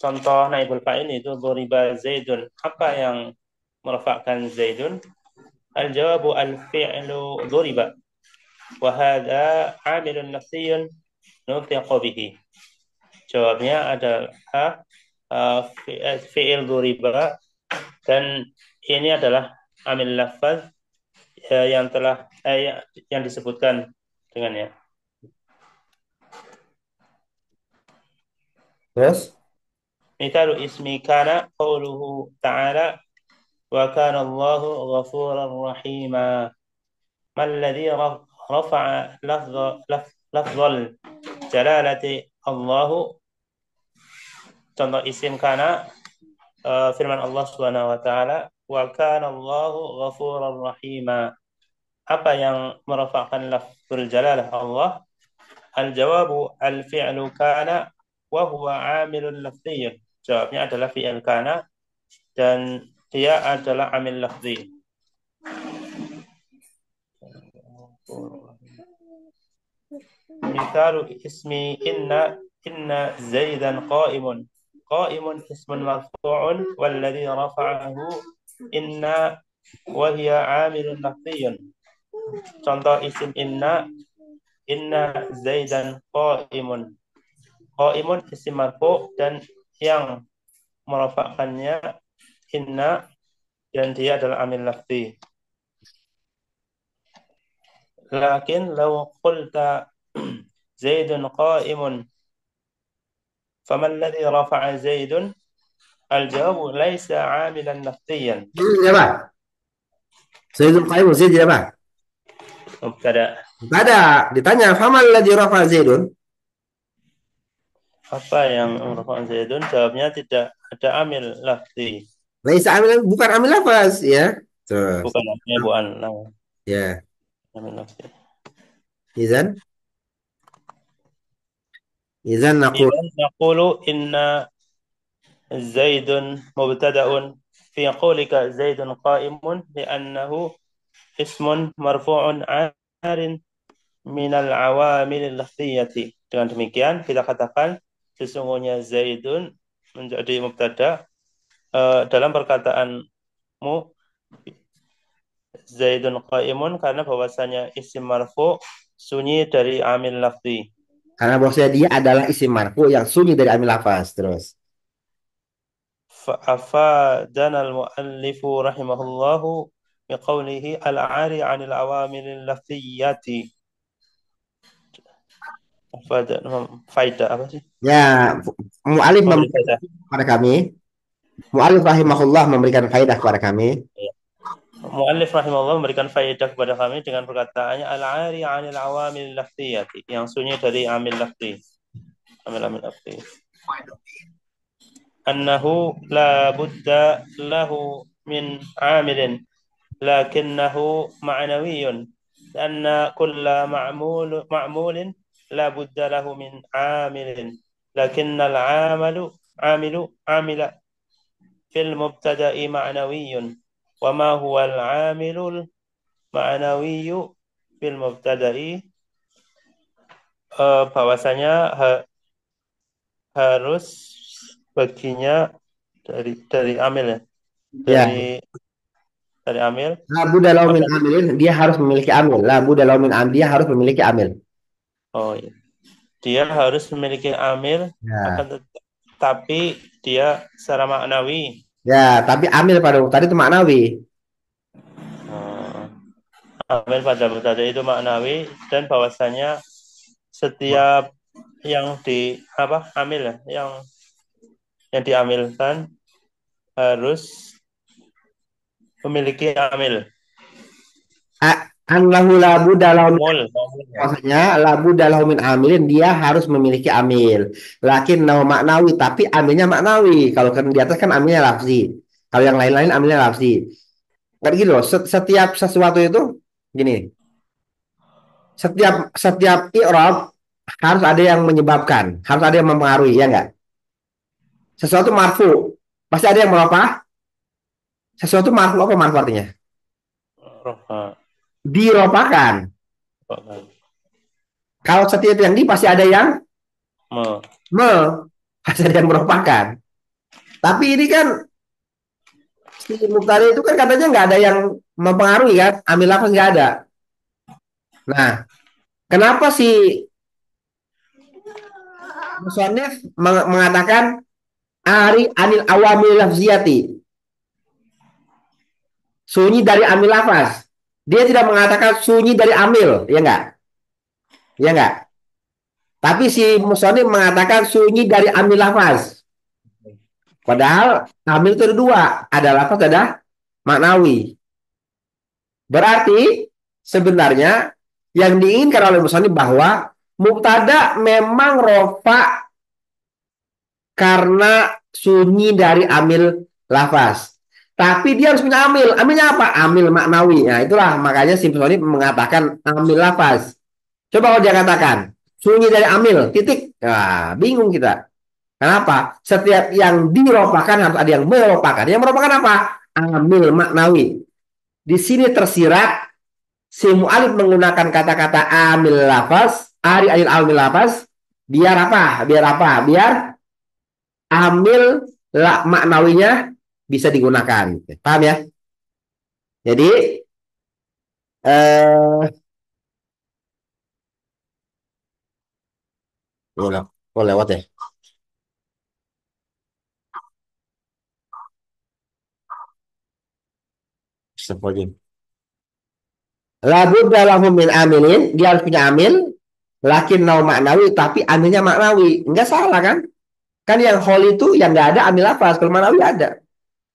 [SPEAKER 2] Contoh naibul fa'il itu duriba Zaidun. Apa yang merafa'kan Zaidun? Al-jawabu al-fi'lu duriba. Wa hadha 'amilun nafsiyyun nuthiqu bihi. Jawabnya adalah fi'il duriba dan ini adalah amil lafaz yang disebutkan dengannya.
[SPEAKER 1] terus.
[SPEAKER 2] Mithalu ismi kana qawluhu ta'ala wa kana Allahu ghafuran rahima. ما الذي رفع لفظ الجلالة الله. Contoh isim kana firman Allah Subhanahu wa taala wa kana Allahu ghafuran rahima. Apa yang merafa'kan lafzul jalalah Allah? Al-jawabu al-fi'lu kana wa huwa 'amilun lafziyyun. Jawabnya adalah fi'il kana dan dia adalah amil lafzi. Misalu ismi inna Zaidan qa'imun. Qa'imun ismun marfu'un walladhi rafa'ahu inna wa hiya 'amilun lafziyyun. Contoh isim inna Zaidan qa'imun. Qa'imun isim marfu' dan yang merafa'kannya inna dan dia adalah amil lafzi. Lakin law qulta Zaidun qa'imun faman alladhi rafa'a Zaidun? Al-jawabu laisa 'amilan lafziyan.
[SPEAKER 1] Siapa? Zaidul Qayyim, Zaid siapa?
[SPEAKER 2] Mubtada.
[SPEAKER 1] Nggak ada. Ditanya, famal ladzi rafa Zaidun?
[SPEAKER 2] Apa yang rafa'a Zaidun? Jawabnya tidak ada amil lafzi.
[SPEAKER 1] Laisa amil, bukan amil lafaz ya. Terus,
[SPEAKER 2] Bukan amil, bukan
[SPEAKER 1] ya.
[SPEAKER 2] amil lafzi.
[SPEAKER 1] Izan, izan naqul.
[SPEAKER 2] Idzan naqulu inna Zaidun mubtada'un fi qawlika Zaidun qa'imun li'annahu ismun marfu'un 'arin minal awamil lafziyati. Dengan demikian kita katakan sesungguhnya Zaidun menjadi mubtada dalam perkataanmu Zaidun qa'imun karena bahwasanya isim marfu sunyi dari amil lafzi.
[SPEAKER 1] Karena bosnya dia adalah isim marfu yang sunyi dari amil lafaz. Terus.
[SPEAKER 2] فأفادنا المؤلف رحمه الله بقوله العاري عن العوامل اللفظية. Faedah apa sih?
[SPEAKER 1] Ya, mu'alif
[SPEAKER 2] Memberi
[SPEAKER 1] memberikan
[SPEAKER 2] faedah.
[SPEAKER 1] kepada kami. Mu'alif rahimahullah memberikan faedah kepada kami.
[SPEAKER 2] Ya. Mu'allif rahimahullah memberikan faedah kepada kami dengan perkataannya al-'ari 'anil awamil lafziyati, yang sunyi dari amil lafzi. Amil lafzi. Annahu la budda lahu من عامل لكنه معنوي لأن كل معمول لا بد له من عامل لكن عامل في المبتدأ معنوي وما هو العامل المعنوي في المبتدأ bahwasanya harus baginya dari amil ya
[SPEAKER 1] Ya,
[SPEAKER 2] dari amil
[SPEAKER 1] la budda lahu
[SPEAKER 2] apa
[SPEAKER 1] min amilin, dia harus memiliki amil. La budda lahu min am, dia harus memiliki amil.
[SPEAKER 2] oh iya. Dia harus memiliki amil akan
[SPEAKER 1] Ya.
[SPEAKER 2] tetapi dia secara maknawi
[SPEAKER 1] Ya, tapi amil pada tadi itu maknawi.
[SPEAKER 2] eh, amil pada mubtada itu maknawi dan bahwasanya setiap yang di apa amil ya yang diamilkan harus memiliki amil
[SPEAKER 1] An lahu la budda lahu min,
[SPEAKER 2] mamul ya.
[SPEAKER 1] maksudnya la budda lahu min amilin, dia harus memiliki amil. Lakin nama maknawi, tapi amilnya maknawi. Kalau kan di atas kan amilnya lafzi. Kalau yang lain-lain amilnya lafzi. Kan gitu loh. Setiap sesuatu itu gini. Setiap setiap i'rab harus ada yang menyebabkan, harus ada yang mempengaruhi, ya enggak? Sesuatu marfu, pasti ada yang apa? Sesuatu marfu apa marfu artinya?
[SPEAKER 2] Roha.
[SPEAKER 1] Diropakan. Kalau setiap yang di pasti ada yang
[SPEAKER 2] Me.
[SPEAKER 1] me, pasti ada yang meropakan. Tapi ini kan si Muktari itu kan katanya nggak ada yang mempengaruhi kan, ambil lafaz nggak ada. Nah, kenapa si musonef mengatakan ari anil awamil lafziyati, sunyi dari amil lafaz. Dia tidak mengatakan sunyi dari amil, ya enggak? Ya enggak? Tapi si musonif mengatakan sunyi dari amil lafaz. Padahal amil itu ada dua, ada lafaz, ada maknawi. Berarti sebenarnya yang diinginkan oleh musonif bahwa mubtada memang rofa karena sunyi dari amil lafaz. Tapi dia harus punya amil. Amilnya apa? Amil maknawi. Nah, itulah makanya Simpsoni mengatakan amil lafaz. Coba kalau dia katakan sunyi dari amil, titik. Nah, bingung kita. Kenapa? Setiap yang diropakan harus ada yang meropakan. Yang meropakan apa? Amil maknawi. Di sini tersirat si mu'alif menggunakan kata-kata amil lafaz, ari anil amil lafaz, biar apa? Biar apa? Biar amil maknawinya bisa digunakan. Paham ya? Jadi oh, lewat ya. Astagfirullahaladzim. Labud dalam min amilin, dia harus punya amil, lakin nau maknawi, tapi amilnya maknawi. Enggak salah kan? Kan yang hol itu yang enggak ada amil apa? Kalau maknawi ada.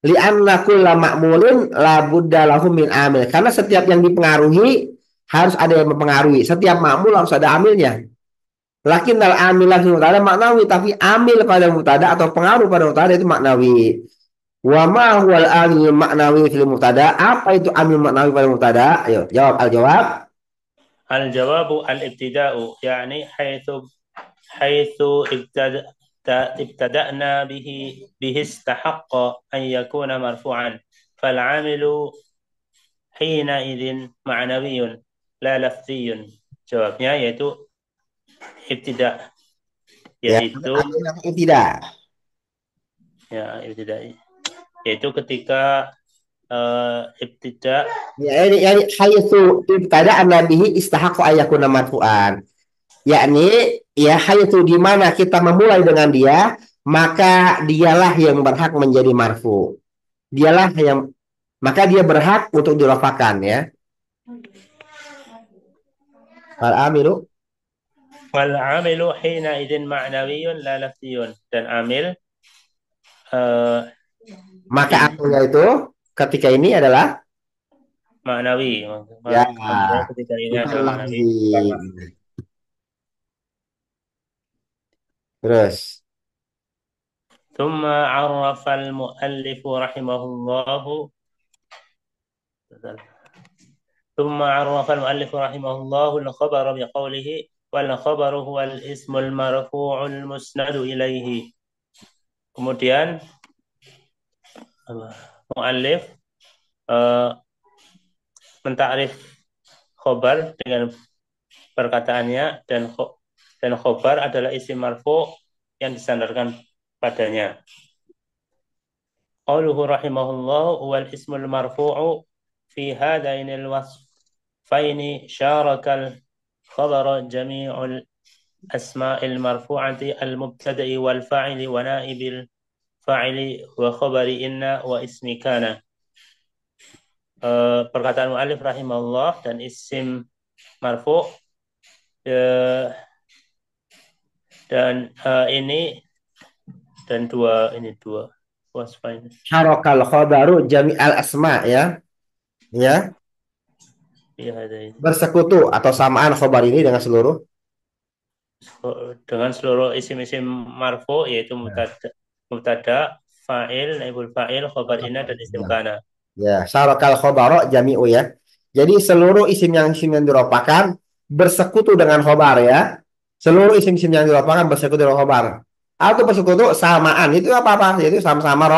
[SPEAKER 1] Li'anna kulla ma'mulin labudda lahu min amil. Karena setiap yang dipengaruhi harus ada yang mempengaruhi. Setiap makmul harus ada amilnya. Lakin al amilah fil mutada maknawi, tapi amil pada mutada atau pengaruh pada mutada itu maknawi. Wa ma huwal amil maknawi fil mutada? Apa itu amil maknawi pada mutada? Ayo, jawab al-jawab.
[SPEAKER 2] الجواب الابتداء يعني حيث ابتدأنا به استحق أن يكون مرفوعا فالعامل حينئذ معنوي لا لفظي. Jawabnya yaitu ibtida,
[SPEAKER 1] Ya,
[SPEAKER 2] yaitu
[SPEAKER 1] amil yang tidak.
[SPEAKER 2] ibtida yaitu ketika ibtida
[SPEAKER 1] Ya, ini haitsu ibtada'na bihi istahaqqa ayakuna marfu'an. Yakni ya haitsu di mana kita memulai dengan dia, maka dialah yang berhak menjadi marfu. Dialah yang maka dia berhak untuk dirafakan ya. Al amilu,
[SPEAKER 2] wal amilu hinaidin ma'nawiyyun la lafziyyun dan amil uh,
[SPEAKER 1] maka amilnya itu ketika ini adalah
[SPEAKER 2] maknawi.
[SPEAKER 1] ya
[SPEAKER 2] Amil ketika ini
[SPEAKER 1] bukan
[SPEAKER 2] adalah maknawi,
[SPEAKER 1] lafzi.
[SPEAKER 2] bukan lafzi.
[SPEAKER 1] Terus
[SPEAKER 2] ثم عرف المؤلف رحمه الله ثم عرف المؤلف رحمه الله الخبر بقوله والخبر هو الاسم المرفوع المسند إليه. Kemudian muallif mentakrif khobar dengan perkataannya, dan khobar adalah isim marfu yang disandarkan padanya. Qauluhu rahimahullah wal ismul marfu'u fi hadainil wasfaini syarakal khabara jami'ul asma'il marfu'ati al-mubtada'i wal fa'ili wa na'ibil fa'ili wa khabari inna wa ismi kana. Perkataan mu'alif rahimahullah dan isim marfu' dan ini dan dua wasfaini.
[SPEAKER 1] Syarokal khobaru jami'al asma ya. Ya.
[SPEAKER 2] Iya, ada ini.
[SPEAKER 1] Bersekutu atau samaan khobar ini dengan seluruh
[SPEAKER 2] Dengan seluruh isim-isim marfu yaitu mubtada, fa'il, naibul fa'il, khobar inna dan isim
[SPEAKER 1] ya.
[SPEAKER 2] kana.
[SPEAKER 1] Ya, syarokal khobaro jami'u ya. Jadi seluruh isim yang diropakan bersekutu dengan khobar ya. Seluruh isim-isim yang diropakan bersekutu dengan khobar. Atau bersekutu samaan itu apa-apa? Yaitu sama-sama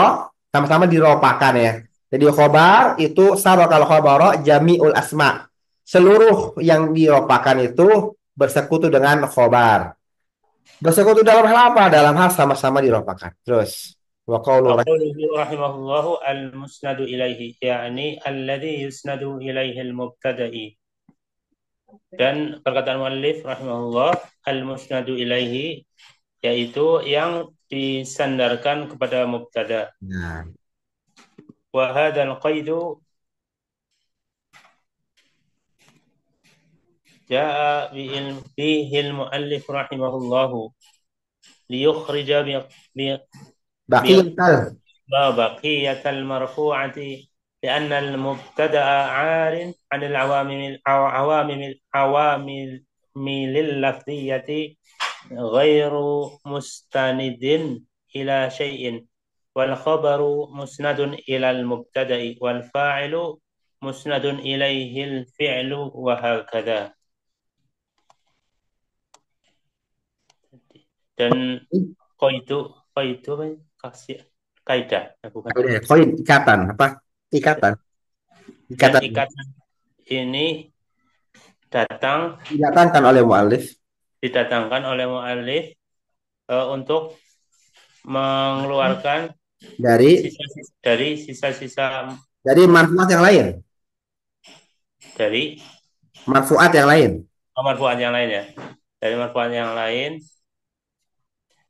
[SPEAKER 1] diropakan ya. Jadi khobar itu syarokal khobaro jami'ul asma. Seluruh yang diropakan itu bersekutu dengan khobar. Bersekutu dalam hal apa? Dalam hal sama-sama diropakan. Terus wa qaulu
[SPEAKER 2] Aquluhu rahimahullahu al-musnadu ilaihi, yakni alladhi yusnadu ilaihi al-mubtada'i. Dan perkataan muallif rahimahullah al-musnadu ilaihi yaitu yang disandarkan kepada mubtada.
[SPEAKER 1] Nah,
[SPEAKER 2] Wa hadzal qaidu jaa bihil muallif rahimahullahu liyukhrija
[SPEAKER 1] baqiyatan
[SPEAKER 2] بقية المرفوعة لأن المبتدأ عار عن العوامل اللفظية غير مستند إلى شيء، والخبر مسند إلى المبتدأ والفاعل مسند إليه الفعل وهكذا. Dan itu kasih kaidah, bukan.
[SPEAKER 1] koin ikatan apa? Ikatan.
[SPEAKER 2] Dan
[SPEAKER 1] Ikatan
[SPEAKER 2] ikatan ini
[SPEAKER 1] didatangkan oleh muallif
[SPEAKER 2] didatangkan oleh muallif untuk mengeluarkan
[SPEAKER 1] dari
[SPEAKER 2] sisa-sisa
[SPEAKER 1] dari marfuat yang lain.
[SPEAKER 2] dari
[SPEAKER 1] Marfuat yang lain.
[SPEAKER 2] marfu'an yang lain ya. Dari marfu'an yang lain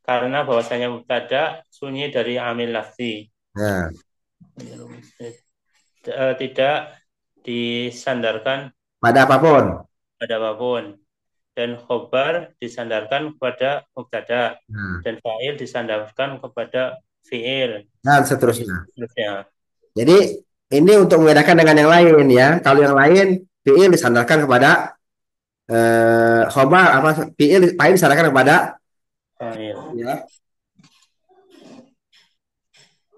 [SPEAKER 2] karena bahwasanya mubtada sunyi dari amil lafzi.
[SPEAKER 1] Nah,
[SPEAKER 2] Tidak disandarkan
[SPEAKER 1] pada apapun.
[SPEAKER 2] pada apapun. Dan khobar disandarkan kepada mubtada,
[SPEAKER 1] Nah,
[SPEAKER 2] dan fa'il disandarkan kepada fi'il.
[SPEAKER 1] dan seterusnya.
[SPEAKER 2] Seterusnya.
[SPEAKER 1] Jadi ini untuk membedakan dengan yang lain ya. Kalau yang lain fiil disandarkan kepada khobar apa fa'il disandarkan kepada
[SPEAKER 2] Fa'il.
[SPEAKER 1] ya.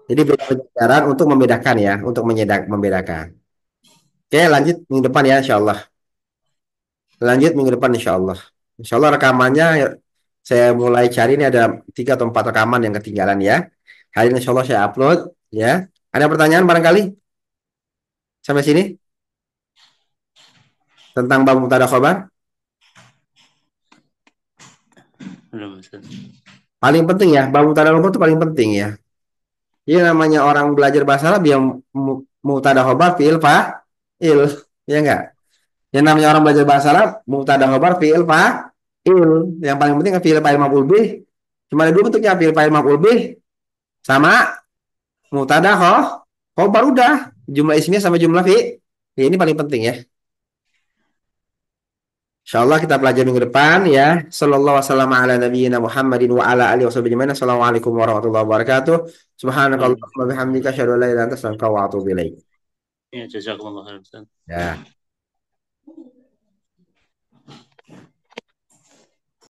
[SPEAKER 1] Jadi beda penjelasan untuk membedakan ya, untuk membedakan. Oke, lanjut minggu depan ya, insya Allah. Lanjut minggu depan, insya Allah. Insya Allah rekamannya saya mulai cari ini ada 3 atau 4 rekaman yang ketinggalan ya. Hari ini insya Allah saya upload ya. Ada pertanyaan barangkali sampai sini tentang bab mubtada khobar?
[SPEAKER 2] Belum.
[SPEAKER 1] Paling penting ya, bab mubtada khobar itu paling penting ya. Ini namanya orang belajar bahasa Arab yang mubtada khobar fiil fa'il, ya enggak? Yang namanya orang belajar bahasa Arab, mubtada khobar fiil fa'il. Yang paling penting kan fiil fa'il maf'ul bih. Cuma ada 2 bentuknya, fiil fa'il maf'ul bih sama mubtada khobar udah. Jumlah isinya sama jumlah fi'il. Ya, ini paling penting ya. Insyaallah kita pelajari minggu depan ya. Sallallahu wasallam ala nabiyyina Muhammadin wa ala alihi washabihi ajmain. Assalamualaikum warahmatullahi wabarakatuh. Subhanakallahumma bihamdika asyhadu an la ilaha illa anta astaghfiruka wa atubu ilaik.
[SPEAKER 2] Ya, jazakumullah khairan.
[SPEAKER 1] Ya.